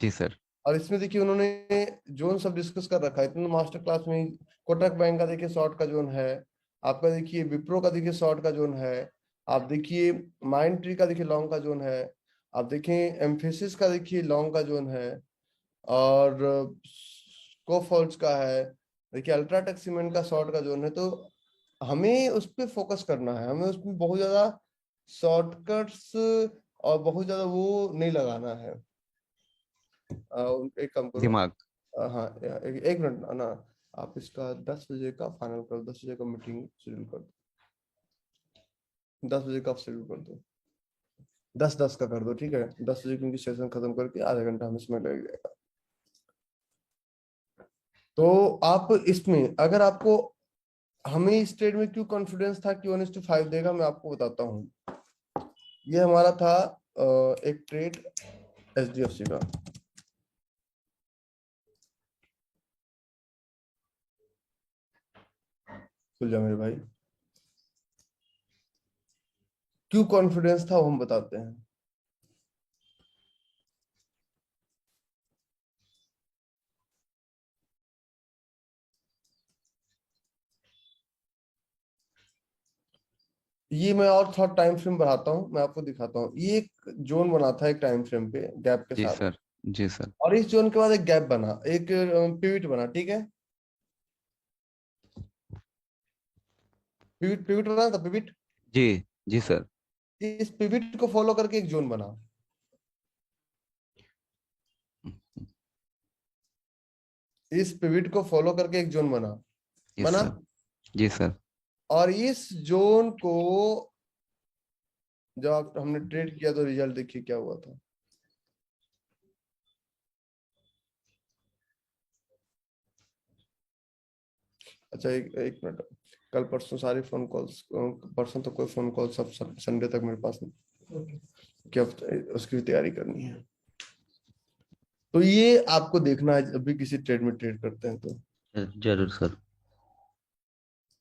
जी सर। और इसमें देखिए उन्होंने जोन सब डिस्कस कर रखा है इतना मास्टर क्लास में ही। कोटक बैंक का देखिए शॉर्ट का जोन है, आपका देखिए विप्रो का देखिए शॉर्ट का जोन है, आप देखिए माइंड ट्री का देखिए लॉन्ग का जोन है, आप देखिए एम्फेसिस का देखिए लॉन्ग का जोन है, और कोफोर्ज का है, देखिए अल्ट्राटेक सीमेंट का शॉर्ट का जोन है। तो हमें उस पर फोकस करना है, हमें उसमें बहुत ज्यादा शॉर्टकट्स और बहुत ज्यादा वो नहीं लगाना है। एक काम करो, दिमाग। हाँ एक मिनट ना, आप इसका 10 बजे का फाइनल कर दो, 10 बजे का मीटिंग शेड्यूल कर दो, 10 बजे का आप शेड्यूल कर दो, 10:10 का कर दो, ठीक है? 10 बजे, क्योंकि सेशन खत्म करके आधा घंटा हमें समय लग जाएगा। तो आप इसमें अगर आपको, हमें इस ट्रेड में क्यों कॉन्फिडेंस था कि 1:5 देगा, मैं आपको बताता हूँ। ये हमारा था एक ट्रेड एचडीएफसी का। खुल जा मेरे भाई। क्यों कॉन्फिडेंस था वो हम बताते हैं। ये मैं और थोड़ा टाइम फ्रेम बढ़ाता हूँ, मैं आपको दिखाता हूँ। ये एक जोन बना था एक टाइम फ्रेम पे गैप के जी साथ, सर। जी सर। और इस जोन के बाद एक गैप बना, एक पिविट बना, ठीक है? पिविट पिविट बना था, पिविट। जी। जी सर। इस पिविट को फॉलो करके एक जोन बना, इस पिविट को फॉलो करके एक जोन बना, यस बना। सर। जी सर। और इस जोन को जब हमने ट्रेड किया तो रिजल्ट देखिए क्या हुआ था। अच्छा एक मिनट, कल परसों सारे फोन कॉल्स, परसों तो कोई फोन कॉल, सब संडे तक मेरे पास नहीं, क्या उसकी भी तैयारी करनी है। तो ये आपको देखना है जब भी किसी ट्रेड में ट्रेड करते हैं तो। जरूर सर।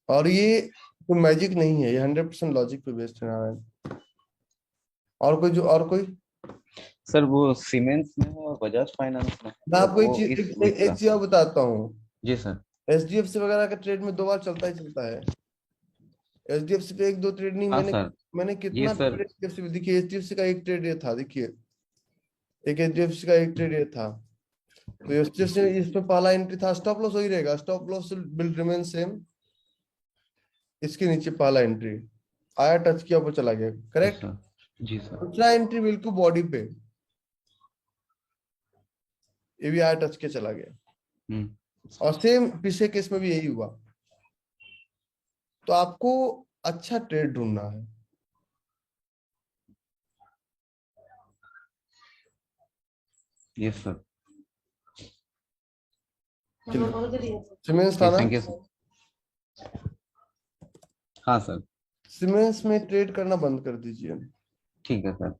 और ये कोई मैजिक नहीं है, ये 100% लॉजिक पे बेस्ड है नारायण। और कोई सर वो सीमेंस में है और बजाज फाइनेंस में है, मैं तो आपको एक वो चीज इस वीक एक का। चीज और बताता हूँ। जी सर। एचडीएफसी वगैरह का ट्रेड में 2 बार चलता ही चलता है। एचडीएफसी पे 1-2 ट्रेड नहीं, हाँ मैंने सर। मैंने ये कितना सर। ट्रेड एचडीएफसी में, देखिए एचडीएफसी का एक ट्रेड ये था, देखिए एक एचडीएफसी का एक ट्रेड ये था। तो एचडीएफसी इसमें पहला एंट्री था, स्टॉप लॉस वही रहेगा, stop loss will remain same. इसके नीचे पहला एंट्री आया, टच किया, ऊपर चला गया, यस करेक्ट। सर। जी सर। दूसरा एंट्री बिल्कुल बॉडी पे, ये भी आया, टच के चला गया। हम्म। और सेम पिछले केस में भी यही हुआ। तो आपको अच्छा ट्रेड ढूंढना है। Yes sir. सीमेंस था जी ना? Thank you sir. हाँ सर। सीमेंस में ट्रेड करना बंद कर दीजिए। ठीक है सर।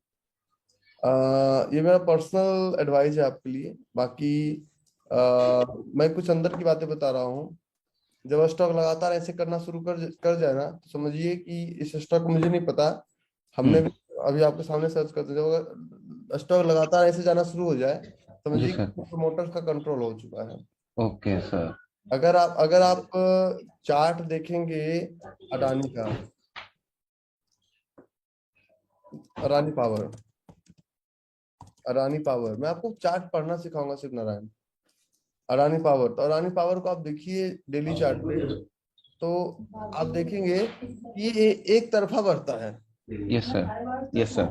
ये मेरा पर्सनल एडवाइस है आपके लिए। बाकी मैं कुछ अंदर की बातें बता रहा हूँ। जब स्टॉक लगातार ऐसे करना शुरू कर कर जाए ना, तो समझिए कि इस स्टॉक मुझे नहीं पता, हमने भी अभी आपके सामने सर्च करते, जब स्टॉक लगातार ऐसे जाना शुरू हो जाए, समझिए सर। कि प्रमोटर्स का कंट्रोल हो चुका है। Okay sir. अगर आप चार्ट देखेंगे अडानी का, अडानी पावर, अडानी पावर, मैं आपको चार्ट पढ़ना सिखाऊंगा सिर्फ नारायण। अडानी पावर, तो अडानी पावर को आप देखिए डेली चार्ट पे, तो आप देखेंगे ये एक तरफा बढ़ता है यस सर, यस सर।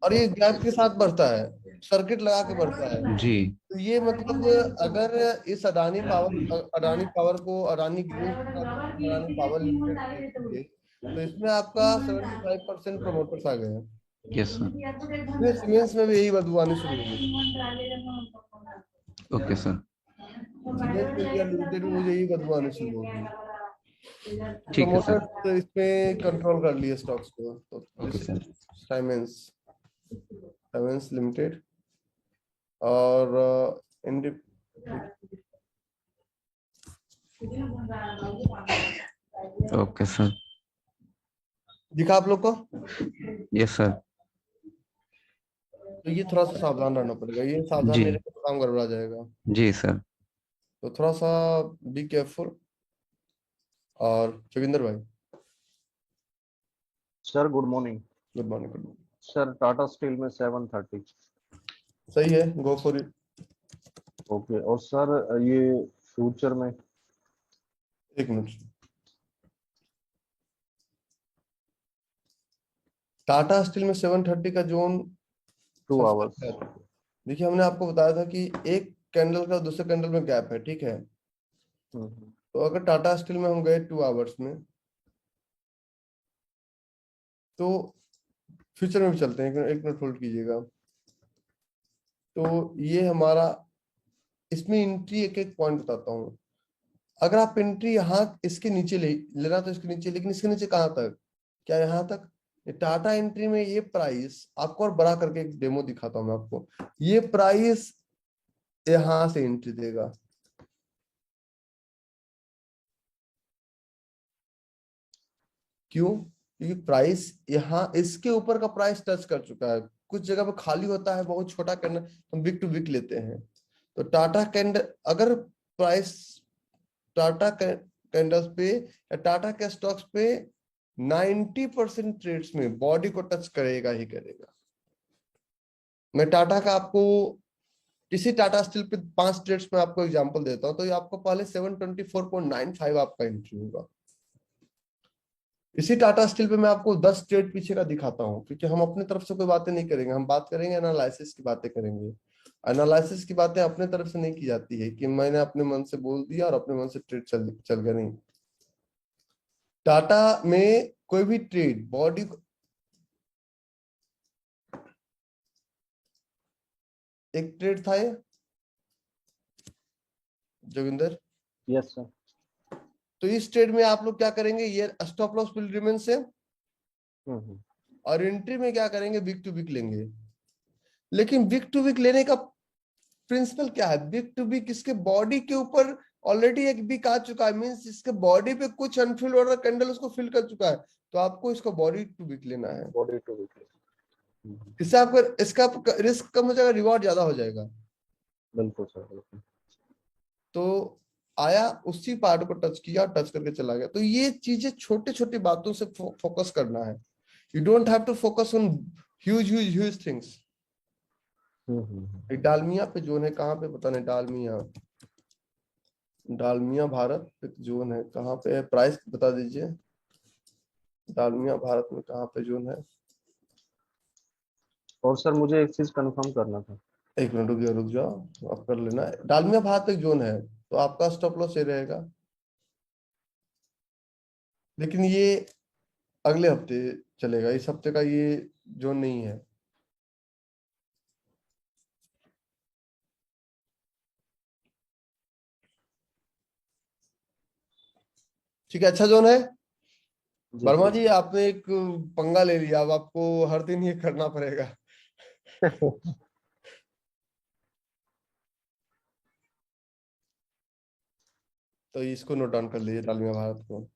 और ये गैप के साथ बढ़ता है, सर्किट लगा के बढ़ता है। जी। तो ये मतलब अगर इस अडानी पावर को अडानी ग्रीन के साथ अडानी पावर लिमिटेड को देखेंगे, तो इसमें आपका 75% प्रमोटर्स आ गए हैं। Yes sir. फिर सीमेंस में भी यही बदबू आनी शुरू हुई, okay sir. Siemens India limited में मुझे यही बदबू आनी शुरू होगी। ठीक है सर। प्रमोटर्स इसमें कंट्रोल कर लिए स्टॉक्स को। तो ओके सर। साइमेंस, साइमेंस लिमिटेड और इंडी, ओके सर। दिखा आप लोग को। Yes sir. तो ये थोड़ा सा सावधान रहना पड़ेगा, ये सावधान जी। नहीं रहे तो काम गड़बड़ा जाएगा। जी सर। तो थोड़ा सा बी केयरफुल। और जोगिंदर भाई, sir good morning. Good morning. Good morning. Sir Tata steel में 730। सही है, गो फॉर इट। ओके, और सर ये फ्यूचर में एक मिनट, टाटा स्टील में 730 का जोन 2 आवर्स। देखिए हमने आपको बताया था कि एक कैंडल का दूसरे कैंडल में गैप है, ठीक है। तो अगर टाटा स्टील में हम गए 2 आवर्स में, तो फ्यूचर में भी चलते हैं, एक मिनट होल्ड कीजिएगा। तो ये हमारा, इसमें एंट्री एक एक पॉइंट बताता हूँ। अगर आप एंट्री यहाँ इसके नीचे लेना तो इसके नीचे, लेकिन इसके नीचे कहाँ तक, क्या यहाँ तक। टाटा एंट्री में ये प्राइस आपको और बड़ा करके एक डेमो दिखाता हूं मैं आपको। ये प्राइस यहां से एंट्री देगा, क्यों, क्योंकि प्राइस यहाँ इसके ऊपर का प्राइस टच कर चुका है। कुछ जगह पे खाली होता है, बहुत छोटा कैंडल, हम विक टू विक लेते हैं। तो टाटा कैंडल, अगर प्राइस टाटा कैंडल्स पे या टाटा के स्टॉक्स पे 90% ट्रेड्स में बॉडी को टच करेगा ही करेगा। मैं टाटा का आपको, किसी टाटा स्टील पे 5 ट्रेड्स में आपको एग्जांपल देता हूं, तो ये आपको पहले 724.95 आपका एंट्री होगा। इसी टाटा स्टील पे मैं आपको 10 ट्रेड पीछे का दिखाता हूं, क्योंकि हम अपने तरफ से कोई बातें नहीं करेंगे, हम बात करेंगे एनालिसिस की बातें करेंगे। एनालिसिस की बातें अपने तरफ से नहीं की जाती है कि मैंने अपने मन से बोल दिया और अपने मन से ट्रेड चल गया, नहीं। टाटा में कोई भी ट्रेड बॉडी, एक ट्रेड था ये जोगिंदर। Yes sir. तो इस ट्रेड में आप लोग क्या करेंगे, ये stop loss will remain same, और एंट्री में क्या करेंगे, विक टू विक लेंगे। लेकिन विक टू विक लेने का प्रिंसिपल क्या है, विक टू विक इसके बॉडी के ऊपर ऑलरेडी एक विक आ चुका है, मींस इसके बॉडी पे कुछ अनफिल ऑर्डर कैंडल उसको फिल कर चुका है, तो आपको इसको बॉडी टू विक लेना है। Body too weak. इससे आपका इसका रिस्क कम हो जाएगा, रिवॉर्ड ज्यादा हो जाएगा। बिल्कुल सर, बिल्कुल। तो आया, उसी पार्ट को टच किया, टच करके चला गया। तो ये चीजें छोटी छोटी बातों से फोकस करना है। You don't have to focus on huge huge huge things. Dalmia पे जोन है, कहाँ पे पता नहीं, डालमिया, डालमिया भारत पे जोन है, कहाँ पे है, प्राइस बता दीजिए। डालमिया भारत में कहाँ पे जोन है। और सर मुझे एक चीज कंफर्म करना था। एक मिनट रुक जाओ, आप कर लेना। डालमिया भारत पे जोन है, तो आपका स्टॉप लॉस ये रहेगा। लेकिन ये अगले हफ्ते चलेगा, इस हफ्ते का ये जोन नहीं है। ठीक है, अच्छा जोन है। वर्मा जी आपने एक पंगा ले लिया, अब आपको हर दिन ये करना पड़ेगा। तो इसको नोट डाउन कर लीजिए, डालमिया भारत को।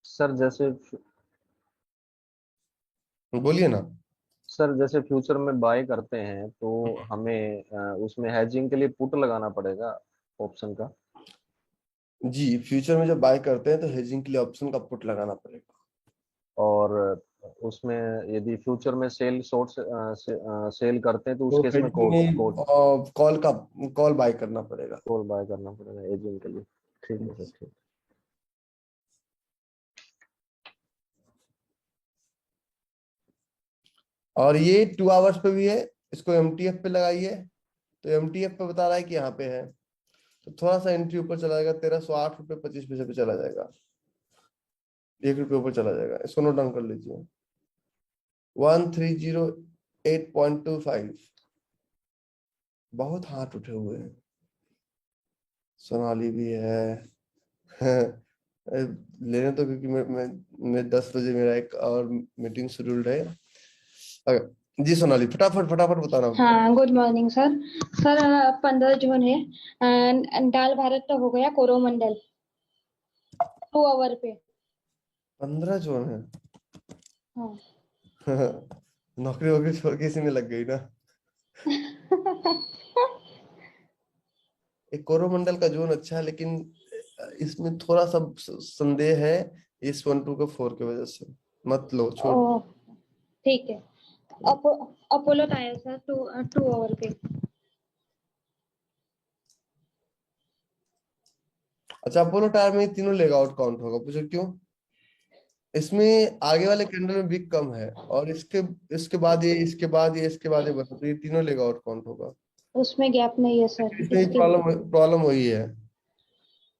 सर जैसे बोलिए ना। सर जैसे फ्यूचर में बाय करते हैं तो हमें उसमें हेजिंग के लिए पुट लगाना पड़ेगा ऑप्शन का। जी, फ्यूचर में जब बाय करते हैं तो हेजिंग के लिए ऑप्शन का पुट लगाना पड़ेगा। और उसमें यदि फ्यूचर में सेल करते हैं तो उस तो केस में हेजिंग कोड में कोड कॉल बाय करना पड़ेगा। कोड बाय करना पड़ेगा हेजिंग के लिए। ठीक है सर, ठीक। और ये 2 आवर्स पे भी है, इसको एमटीएफ पे लगाइए तो एमटीएफ पे बता रहा है कि यहाँ पे है, तो थोड़ा सा एंट्री ऊपर चला जाएगा, 1308 रुपये 25 पैसे पे चला जाएगा, 1 रुपये ऊपर चला जाएगा। इसको नोट डाउन कर लीजिए, 1308.25। बहुत हाथ उठे हुए हैं। सोनाली भी है लेने तो, क्योंकि मैं 10 बजे मेरा एक और मीटिंग शेड्यूल्ड है। जी सोनाली, फटाफट फटाफट बताना। हाँ, गुड मॉर्निंग सर। सर 15 जून है, दाल भारत तो हो गया, कोरोमंडल 2 आवर पे। 15 जो है हाँ नौकरी वोकरी छोड़ के इसी में लग गई ना। एक कोरोमंडल का जोन अच्छा है, लेकिन इसमें थोड़ा सा संदेह है इस 1-2 के 4 की वजह से। मत लो, छोड़। ओह, ठीक है। अपोलो टायर सर 2 आवर पे। अच्छा, अपोलो टायर में तीनों लेग आउट काउंट होगा, पूछो क्यों? इसमें आगे वाले कैंडल में बिग कम है, और इसके इसके बाद ये, इसके बाद ये, इसके बाद ये बना, तो ये तीनों लेग आउट काउंट होगा। उसमें गैप नहीं है सर, इसमें इसके प्रॉब्लम वही है,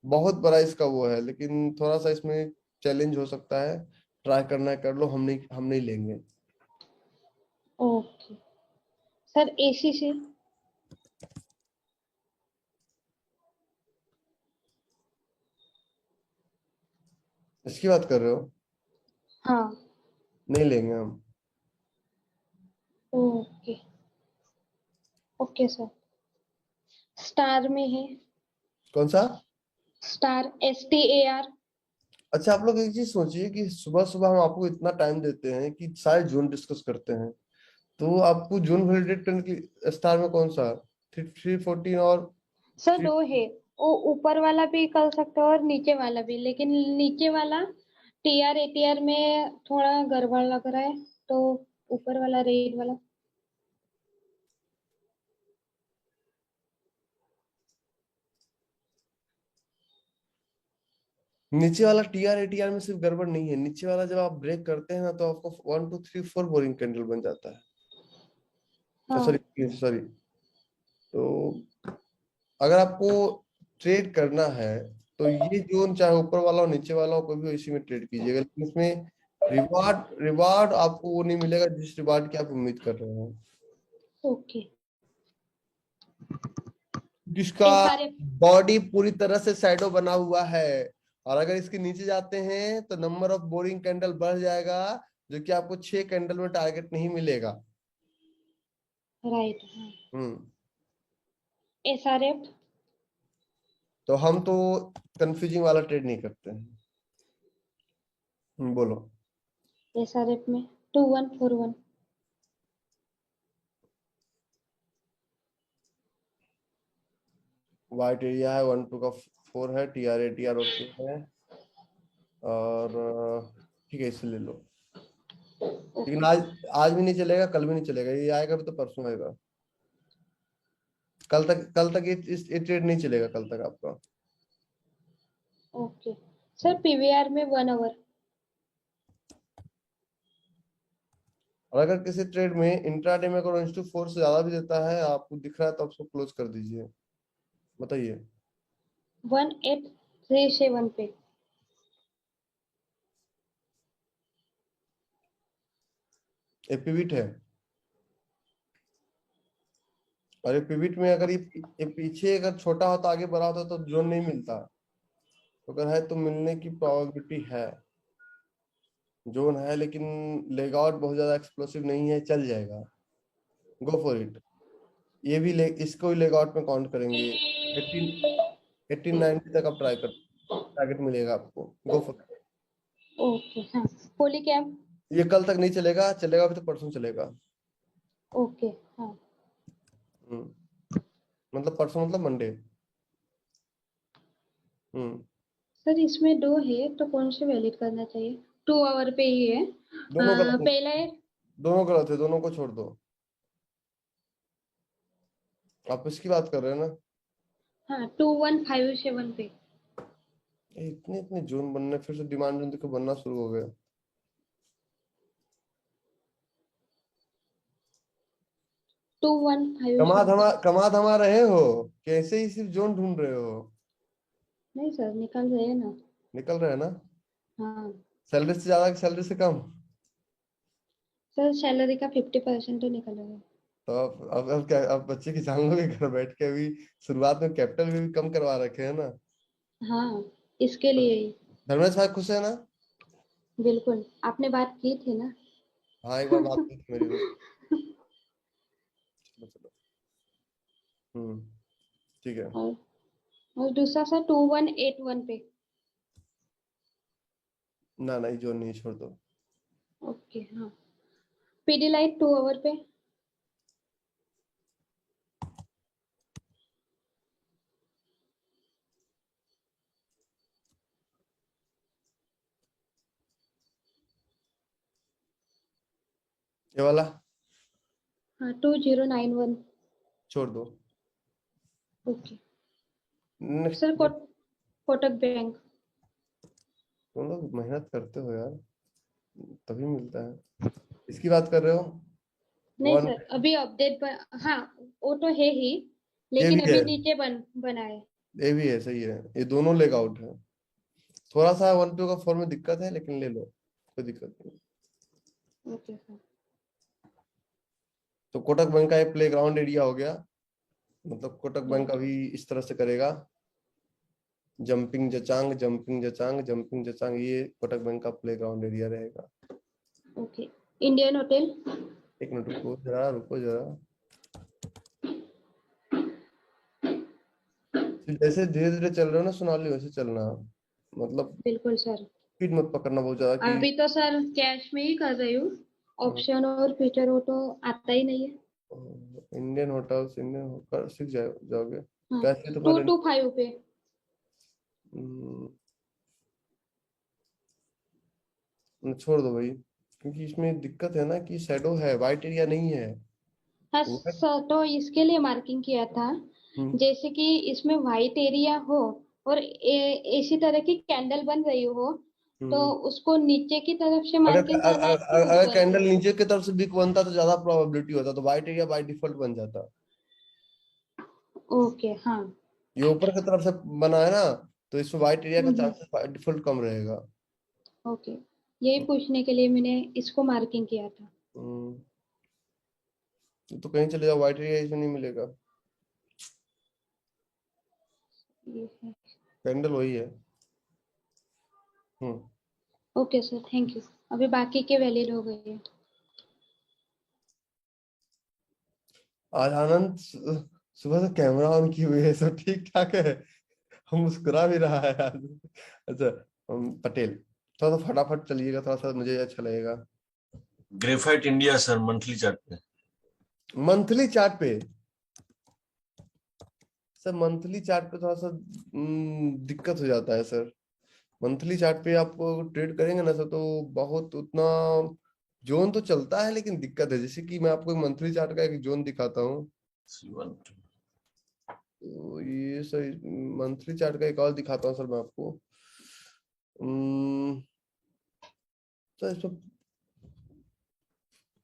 बहुत बड़ा इसका वो है, लेकिन थोड़ा सा इसमें चैलेंज हो सकता है। ट्राई करना है, कर लो, हम नहीं लेंगे। Okay sir. एसी से इसकी बात कर रहे हो? हाँ। नहीं लेंगे हम। Okay okay sir. स्टार में है, कौन सा? Star STAR। अच्छा, आप लोग एक चीज सोचिए कि सुबह सुबह हम आपको इतना टाइम देते हैं कि सारे जोन डिस्कस करते हैं, तो आपको जोन वैलिडेट करने की स्टार में कौन सा 314 और सर 3? 2 है, वो ऊपर वाला भी कर सकते हो और नीचे वाला भी, लेकिन नीचे वाला TR ATR में थोड़ा गड़बड़ लग रहा है, तो ऊपर वाला रेड वाला। नीचे वाला TR ATR में सिर्फ गड़बड़ नहीं है, नीचे वाला जब आप ब्रेक करते हैं ना, तो आपको 1 2 3 4 बोरिंग कैंडल बन जाता है। हाँ सॉरी सॉरी। तो अगर आपको ट्रेड करना है तो ये जोन, चाहे ऊपर वाला हो नीचे वाला हो, कोई भी हो, इसी में ट्रेड कीजिएगा, लेकिन इसमें रिवार्ड आपको वो नहीं मिलेगा जिस रिवार्ड की आप उम्मीद कर रहे हो। ओके। जिसका SRF बॉडी पूरी तरह से शैडो बना हुआ है, और अगर इसके नीचे जाते हैं तो नंबर ऑफ बोरिंग कैंडल बढ़ जाएगा, जो कि आपको 6 कैंडल में टारगेट नहीं मिलेगा। राइट। हाँ हम्म SRF तो हम तो कंफ्यूजिंग वाला ट्रेड नहीं करते हैं। बोलो। SRF में 2141। व्हाइट एरिया है, 1 2 का 4 है, TR ATR ओके है, और ठीक है, इसे ले लो। लेकिन आज भी नहीं चलेगा, कल भी नहीं चलेगा, ये आएगा भी तो परसों आएगा। कल तक ये ट्रेड नहीं चलेगा, कल तक आपका। Okay sir. PVR में 1 आवर। और अगर किसी ट्रेड में इंट्राडे में अगर 1:4 से ज्यादा भी देता है, आपको दिख रहा है, तो आप उसको क्लोज कर दीजिए। बताइए। 1837 पे। ये पिविट है, और ये पिविट में अगर ये पीछे अगर छोटा होता, आगे बढ़ा होता, तो जोन नहीं मिलता। तो अगर है तो मिलने की प्रोबेबिलिटी है, जोन है, लेकिन लेग आउट बहुत ज्यादा एक्सप्लोसिव नहीं है, चल जाएगा। Go for it. ये भी इसको लेग आउट में काउंट करेंगे। 1890 तक आप ट्राई कर, टारगेट मिलेगा आपको। Go for it. ओके हाँ। पॉलीकैब ये कल तक नहीं चलेगा, चलेगा भी तो परसों चलेगा। ओके हाँ मतलब परसों मतलब मंडे। सर, इसमें दो है तो कौन से वैलिड करना चाहिए? 2 आवर पे ही है। दोनों गलत है, पहला है। दोनों गलत है, दोनों को छोड़ दो। आप इसकी बात कर रहे हैं ना? हाँ 2157 पे। इतने इतने जोन बनने, फिर से डिमांड जोन देखो बनना शुरू हो गया। 2157। कमा धमा रहे हो, कैसे ही सिर्फ जोन ढूंढ रहे हो? नहीं सर, निकल रहे हैं ना। निकल रहे हैं ना? हाँ सैलरी से ज्यादा कि सैलरी से कम? सर, सैलरी का 50% तो निकल रहा है। तो अब क्या, अब बच्चे की जान लोगे घर बैठ के? अभी शुरुआत में कैपिटल भी कम करवा रखे हैं ना। हाँ, इसके लिए ही। धर्मेश भाई खुश है ना? बिल्कुल, आपने बात की थी ना। हाँ एक बार बात की थी मेरी दोस्त। चलो चलो। ठीक है। और दूसरा सर 2181 पे। ना नहीं, जोन नहीं, छोड़ दो। ओके हाँ। पीडी लाइट 2 आवर पे। ये वाला हाँ 2091। छोड़ दो। Okay next. Sir, Kotak bank. तुम लोग मेहनत करते हो यार, तभी मिलता है। इसकी बात कर रहे हो? नहीं वन। सर, अभी अपडेट हाँ, वो तो है ही, ये लेकिन भी है, अभी नीचे बना है। ये भी है, सही है, ये दोनों लेग आउट है। थोड़ा सा 1 2 का फॉर्म में दिक्कत है, लेकिन ले लो, कोई दिक्कत नहीं। Okay sir. तो कोटक बैंक का ये प्ले ग्राउंड एरिया हो गया। मतलब कोटक बैंक राइट। अभी इस तरह से करेगा, जंपिंग जचांग जंपिंग जचांग जंपिंग जचांग, ये कोटक बैंक का प्ले ग्राउंड एरिया रहेगा। ओके। Indian hotel. एक मिनट रुको जरा, रुको जरा। जैसे धीरे धीरे चल रहे हो ना सोनाली, वैसे चलना। मतलब बिल्कुल सर। स्पीड मत पकड़ना बहुत ज्यादा कि। अभी तो सर कैश में ही कर रही हूँ। ऑप्शन और फ्यूचर हो तो आता ही नहीं है। इंडियन होटल्स, इंडियन होटल सीख जाओगे हाँ कैसे तो पर। 225 पे। छोड़ दो भाई, क्योंकि इसमें दिक्कत है ना कि शैडो है, वाइट एरिया नहीं है। हाँ White- सर, तो इसके लिए मार्किंग किया था। हम्म, जैसे कि इसमें वाइट एरिया हो और इसी तरह की कैंडल बन रही हो, तो हम्म। उसको नीचे की तरफ से अगर मार्किंग करना है कि अगर ऊपर कैंडल से? नीचे की तरफ से बिक बनता तो ज्यादा प्रोबेबिलिटी होता, तो वाइट एरिया बाय डिफॉल्ट बन जाता। ओके हाँ। ये ऊपर की तरफ से बना है ना, तो इसमें वाइट एरिया का हम्म। चांसेस बाय डिफॉल्ट कम रहेगा। ओके, यही पूछने के लिए मैंने इसको मार्किंग किया था। हम्म, तो कहीं चले जाओ, वाइट एरिया इसमें नहीं मिलेगा। ये है। कैंडल वही है। Hmm. Okay sir, thank you. अभी बाकी के वैलिड हो गए हैं। आज आनंद सुबह से कैमरा ऑन किए हुए है, सब ठीक ठाक है। हम मुस्कुरा भी रहा है आज। अच्छा, पटेल, थोड़ा सा फटाफट चलिएगा, थोड़ा सा मुझे अच्छा लगेगा। Graphite India sir, monthly chart पे। मंथली चार्ट पे सर, मंथली चार्ट पे थोड़ा सा दिक्कत हो जाता है सर। मंथली चार्ट पे आप ट्रेड करेंगे ना सर, तो बहुत उतना जोन तो चलता है, लेकिन दिक्कत है। जैसे कि मैं आपको मंथली चार्ट का एक जोन दिखाता हूँ। C1 तो ये सर मंथली चार्ट का एक और दिखाता हूँ सर मैं आपको। अम्म, सर इस पर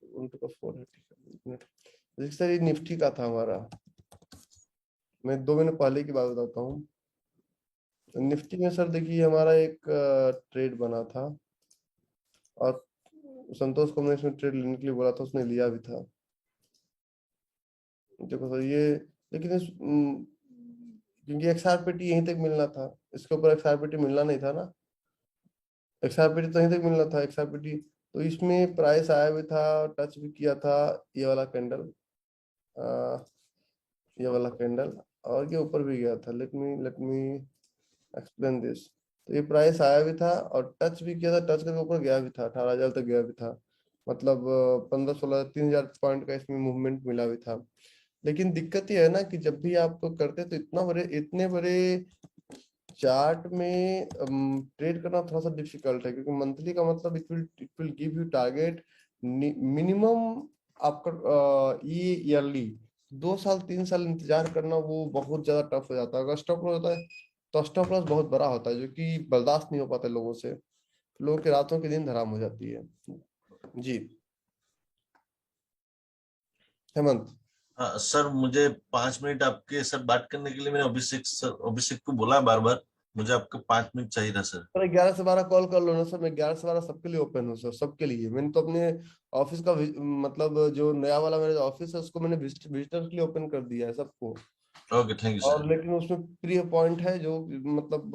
उनका का 4 जैसे सर ये निफ्टी का था हमारा। मैं 2 महीने पहले की बात बताता हूँ। निफ्टी में सर देखिए हमारा एक ट्रेड बना था, और संतोष को हमने इसमें ट्रेड लेने के लिए बोला था, उसने लिया भी था। देखो सर ये, लेकिन क्योंकि एक्सआरपीटी यहीं तक मिलना था, इसके ऊपर एक्सआरपीटी मिलना नहीं था ना। एक्सआरपीटी तो यहीं तक मिलना था, एक्सआरपीटी तो इसमें प्राइस आया भी था, टच भी किया था। ये वाला कैंडल, ये वाला कैंडल, और ये ऊपर भी गया था। Let me explain this. तो ये प्राइस आया भी था और टच भी किया था, टच करके ऊपर गया भी था, 18,000 तक गया भी था। मतलब 15-16 3,000 पॉइंट का इसमें मूवमेंट मिला भी था। लेकिन दिक्कत ये है ना कि जब भी आप करते हैं तो इतने बड़े चार्ट में ट्रेड करना थोड़ा सा डिफिकल्ट है, क्योंकि मंथली का मतलब it will give you target minimum आपका ये ईयरली 2 साल 3 साल इंतजार करना वो बहुत ज्यादा टफ हो जाता है। अगर स्टॉप लॉस होता है तो स्टॉप लॉस बहुत बड़ा होता है, जो कि बर्दाश्त नहीं हो पाता लोगों से। लोगों के रातों के दिन हराम हो जाती है। जी हेमंत। हाँ सर, मुझे 5 मिनट आपके साथ बात करने के लिए मैंने अभिषेक को बोला बार बार, मुझे आपके 5 मिनट चाहिए था सर। सर 11 से 12 कॉल कर लो ना सर, मैं 11 से 12 सबके लिए ओपन हूँ सर, सबके लिए। मैंने तो अपने ऑफिस का मतलब जो नया वाला मेरा ऑफिस है उसको मैंने विजिटर्स के लिए ओपन कर दिया है सबको। ओके, थैंक यू और सर। लेकिन उसमें प्री पॉइंट है जो मतलब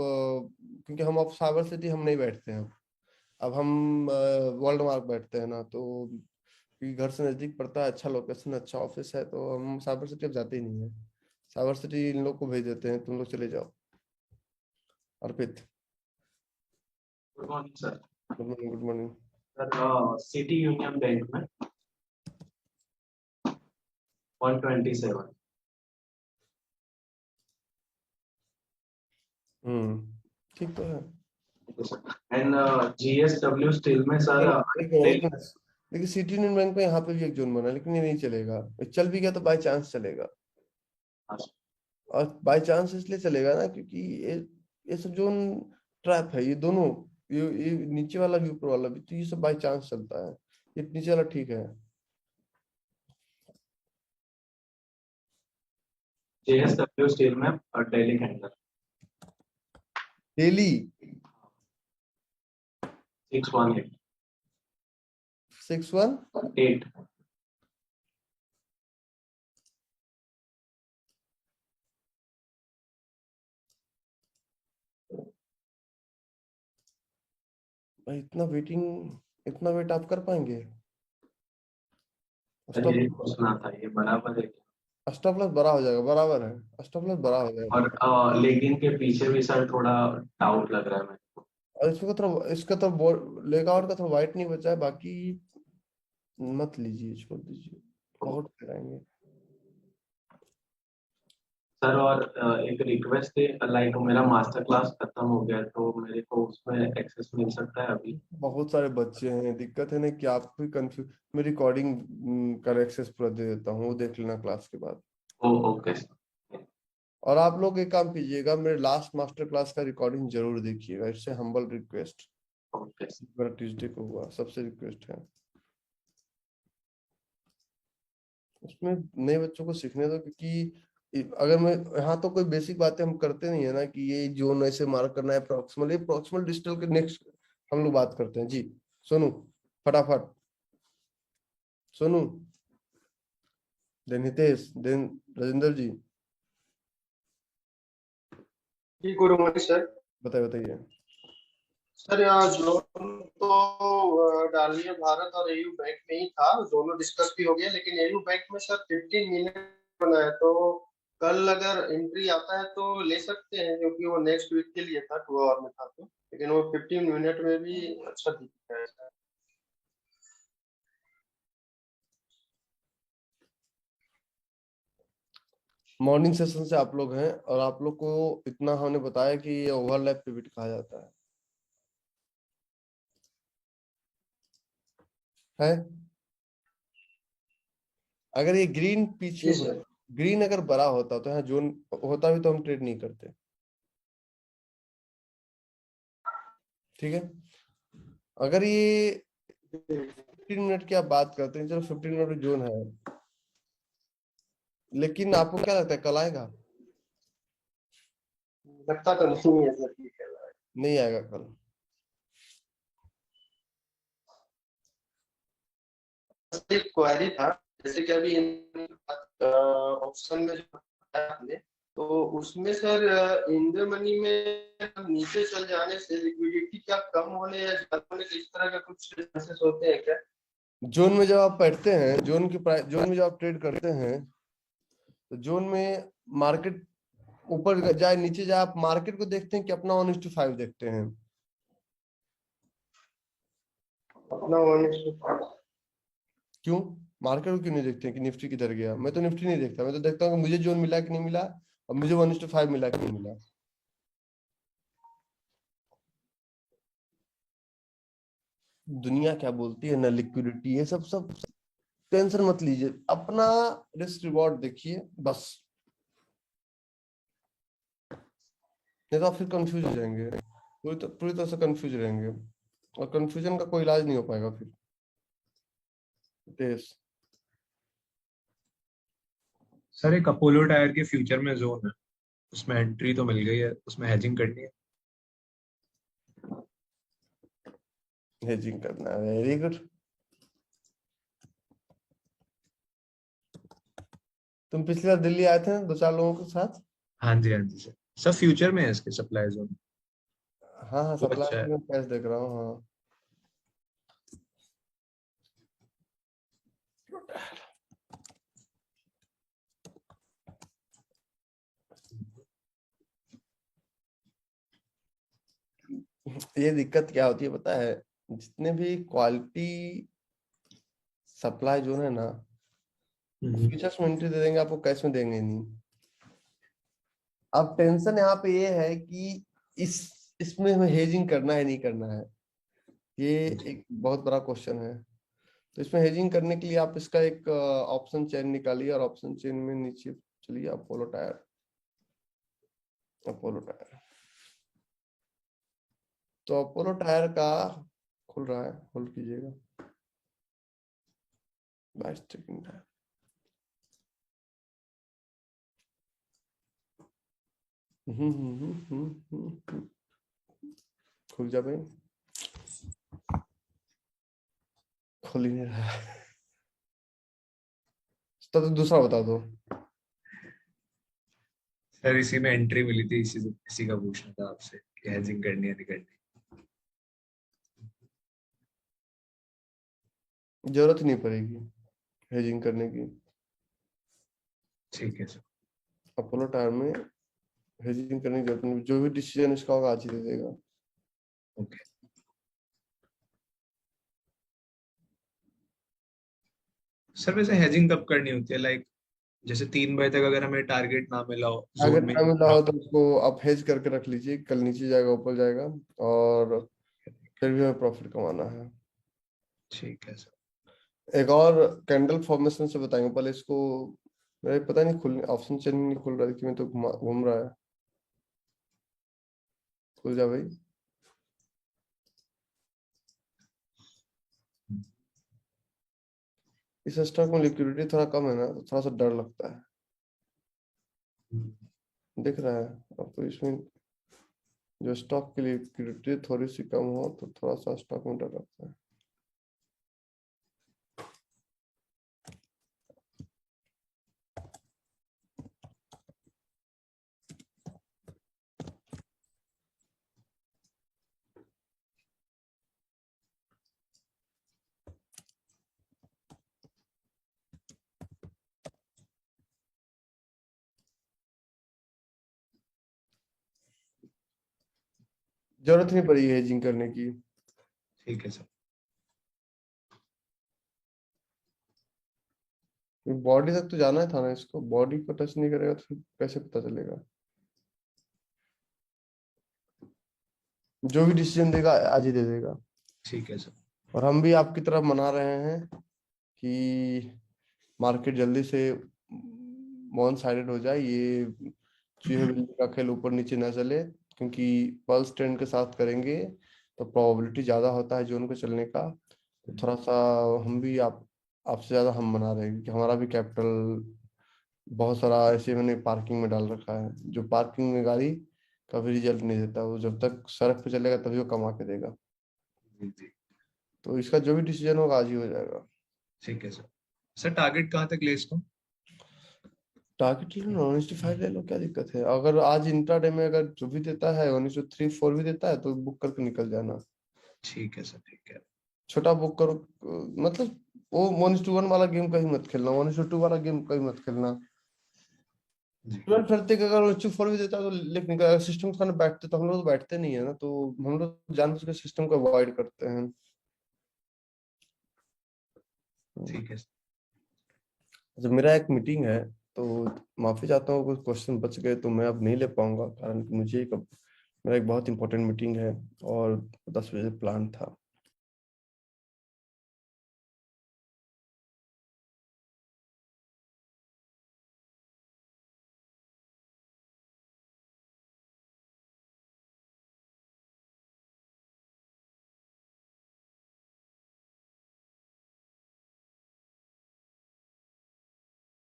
क्योंकि हम अब साइबर सिटी हम नहीं बैठते हैं, अब हम वर्ल्ड मार्क बैठते हैं ना, तो क्योंकि घर से नजदीक पड़ता है, अच्छा लोकेशन अच्छा ऑफिस है, तो हम साइबर सिटी अब जाते ही नहीं है। साइबर सिटी इन लोग को भेज देते हैं, तुम लोग चले जाओ। Arpit. Good morning sir. Good morning. Good morning. Sir City Union Bank में 127। ठीक तो है। एंड जीएसडब्ल्यू स्टील में सर एक मिनट। देखिए सिटी यूनियन बैंक में यहाँ पे भी एक जोन बना है, लेकिन ये नहीं चलेगा। ये चल भी गया तो बाय चांस चलेगा, और बाय चांस इसलिए चलेगा ना क्योंकि ये सब जोन ट्रैप है, ये दोनों, ये नीचे वाला भी ऊपर वाला भी, तो ये सब बाय चांस चलता है। ये नीचे वाला ठीक है। जेएसडब्ल्यू स्टील में डेली कैंडल डेली 618 618। भाई इतना वेट आप कर पाएंगे? सर ये पूछना था, ये बराबर है क्या? स्टॉप लॉस बड़ा हो जाएगा, बराबर है, स्टॉप लॉस बड़ा हो जाएगा। और लेकिन के पीछे भी सर थोड़ा डाउट लग रहा है मेरे को। और इसका तो लेगआउट का थोड़ा वाइट नहीं बचा है, बाकी मत लीजिए, छोड़ दीजिए, बहुत कराएंगे। सर और एक रिक्वेस्ट थी, लाइक मेरा मास्टर क्लास खत्म हो गया तो मेरे को उसमें एक्सेस मिल सकता है अभी? बहुत सारे बच्चे हैं, दिक्कत है ना कि आप भी कंफ्यूज। मैं रिकॉर्डिंग का एक्सेस पूरा दे देता हूँ, वो देख लेना क्लास के बाद। Okay sir. और आप लोग एक काम कीजिएगा, मेरे लास्ट मास्टर क्लास का रिकॉर्डिंग जरूर देखिएगा, इससे हम्बल रिक्वेस्ट। ओके मेरा ट्यूसडे को हुआ, सबसे रिक्वेस्ट है। उसमें नए बच्चों को सीखने दो, क्योंकि अगर मैं यहाँ तो कोई बेसिक बातें हम करते नहीं है ना, कि ये जोन ऐसे मार्क करना है प्रॉक्सिमल डिजिटल के नेक्स्ट हम लोग बात करते हैं। जी सोनू, फटाफट। सोनू, देन हितेश, देन राजेंद्र जी। जी गुड मॉर्निंग सर। बताइए। सर यहाँ जोन तो डालिए भारत और एयू बैंक में ही था, दोनों डिस्कस भी हो गया, लेकिन एयू बैंक में सर 15 मिनट बना है, तो कल अगर एंट्री आता है तो ले सकते हैं, क्योंकि वो नेक्स्ट वीक के लिए था, 2 आवर में था तो, लेकिन वो 15 मिनट में भी अच्छा दिख रहा है सर। मॉर्निंग सेशन से आप लोग हैं, और आप लोग को इतना हमने बताया कि ये ओवरलैप पिवट कहा जाता है। अगर ये ग्रीन पीछे जी हो, सर। ग्रीन अगर बड़ा होता तो यहाँ जोन होता भी तो हम ट्रेड नहीं करते। ठीक है, अगर ये 15 मिनट की आप बात करते हैं, चलो 15 मिनट जोन है, लेकिन आपको क्या लगता है कल आएगा? लगता तो नहीं है सर, ठीक है। नहीं आएगा कल। एक क्वेरी था, जैसे कि अभी ऑप्शन में जो बताया आपने, तो उसमें सर इंडियन मनी में नीचे चल जाने से लिक्विडिटी क्या कम होने या ज्यादा होने के इस तरह का कुछ चांसेस होते हैं क्या? जोन में जब आप बैठते हैं, जोन में जब आप ट्रेड करते हैं, तो जोन में मार्केट ऊपर जाए नीचे जाए, आप मार्केट को देखते हैं कि अपना 1:5 देखते हैं? अपना 1:5। क्यों? मार्केट को क्यों नहीं देखते हैं कि निफ्टी किधर गया? मैं तो निफ्टी नहीं देखता, मैं तो देखता हूँ कि मुझे जोन मिला कि नहीं मिला, और मुझे 1:5 मिला कि नहीं मिला। दुनिया क्या बोलती है ना, लिक्विडिटी, ये सब सब टेंशन मत लीजिए, अपना रिस्क रिवॉर्ड देखिए बस, नहीं तो आप फिर कंफ्यूज हो जाएंगे, पूरी तरह से कंफ्यूज रहेंगे, और कंफ्यूजन का कोई इलाज नहीं हो पाएगा फिर। देश सर एक अपोलो टायर के फ्यूचर में जोन है, उसमें एंट्री तो मिल गई है, उसमें हेजिंग करनी है। हेजिंग करना है, वेरी गुड। तुम पिछली बार दिल्ली आए थे 2-4 लोगों के साथ? हाँ जी, हाँ जी सर। सर फ्यूचर में है इसके सप्लाई जोन। हाँ हाँ, वो अच्छा सप्लाई है। में कैश देख रहा हूँ, हाँ। ये दिक्कत क्या होती है पता है, जितने भी क्वालिटी सप्लाई जोन है ना, फ्यूचर्स में एंट्री दे देंगे आपको, कैश में देंगे नहीं। अब टेंशन यहाँ पे ये है कि इसमें हमें हेजिंग करना है नहीं करना है, ये एक बहुत बड़ा क्वेश्चन है। तो इसमें हेजिंग करने के लिए आप इसका एक ऑप्शन चेन निकालिए, और ऑप्शन चेन में नीचे चलिए, अपोलो टायर, अपोलो टायर। तो अपोलो टायर का खुल रहा है, होल्ड कीजिएगा, 22 सेकंड है। खुल जा भाई, खुल ही नहीं रहा है। तो दूसरा बता दो। सर इसी में एंट्री मिली थी, इसी का पूछना था आपसे कि हेजिंग करनी है नहीं करनी। जरूरत नहीं पड़ेगी हेजिंग करने की, ठीक है सर। अपोलो टायर में हेजिंग करने की जरूरत नहीं, जो भी डिसीजन इसका होगा आज ही दे देगा। ओके सर, वैसे हेजिंग कब करनी होती है? लाइक जैसे 3 बजे तक अगर हमें टारगेट ना मिला हो अगर जोन में। ना मिला हो तो उसको आप हेज करके रख लीजिए, कल नीचे जाएगा ऊपर जाएगा, और फिर भी हमें प्रॉफिट कमाना है। ठीक है सर। एक और कैंडल फॉर्मेशन से बताएंगे, पहले इसको, मेरे पता नहीं खुल, ऑप्शन चेन नहीं खुल रहा है कि मैं तो घूम रहा है। खुल जा भाई। इस स्टॉक में लिक्विडिटी थोड़ा कम है ना, तो थोड़ा सा डर लगता है। दिख रहा है आपको, इसमें जो स्टॉक की लिक्विडिटी थोड़ी सी कम हो तो थोड़ा सा स्टॉक में डर लगता है। जरूरत नहीं पड़ी हेजिंग करने की। ठीक है सर। बॉडी तक तो जाना था ना, इसको बॉडी को टच नहीं करेगा तो फिर कैसे पता चलेगा? जो भी डिसीजन देगा आज ही दे देगा। ठीक है सर। और हम भी आपकी तरफ मना रहे हैं कि मार्केट जल्दी से वन साइडेड हो जाए, ये चूहे बिल्ली का खेल ऊपर नीचे ना चले, क्योंकि पल्स ट्रेंड के साथ करेंगे तो प्रोबेबिलिटी ज्यादा होता है जोन को चलने का। तो थोड़ा सा हम भी आपसे ज्यादा हम मना रहे हैं, क्योंकि हमारा भी कैपिटल बहुत सारा ऐसे मैंने पार्किंग में डाल रखा है, जो पार्किंग में गाड़ी कभी रिजल्ट नहीं देता, वो जब तक सड़क पे चलेगा तभी वो कमा के देगा। जी। तो इसका जो भी डिसीजन होगा आज ही हो जाएगा। ठीक है सर। सर टारगेट कहाँ तक ले इसको? टारगेट ले लो, 1:5 ले लो, क्या दिक्कत है? अगर आज इंट्राडे में अगर जो भी देता है 1:3-4 भी देता है तो बुक करके निकल जाना। ठीक है सर। ठीक है। छोटा बुक करो, मतलब वो 1:1 वाला गेम कहीं मत खेलना, 1:2 वाला गेम कहीं मत खेलना। जी। तुरंत फिरते कि अगर 1:4 भी देता है तो लेकिन अगर सिस्टम के सामने बैठते तो हम लोग तो बैठते नहीं है ना, तो हम लोग जानबूझ के सिस्टम को अवॉइड करते हैं। ठीक है अच्छा, मेरा एक मीटिंग है तो माफी चाहता हूँ, कुछ क्वेश्चन बच गए तो मैं अब नहीं ले पाऊंगा, कारण कि मुझे मेरा एक बहुत इंपॉर्टेंट मीटिंग है और 10 बजे प्लान था।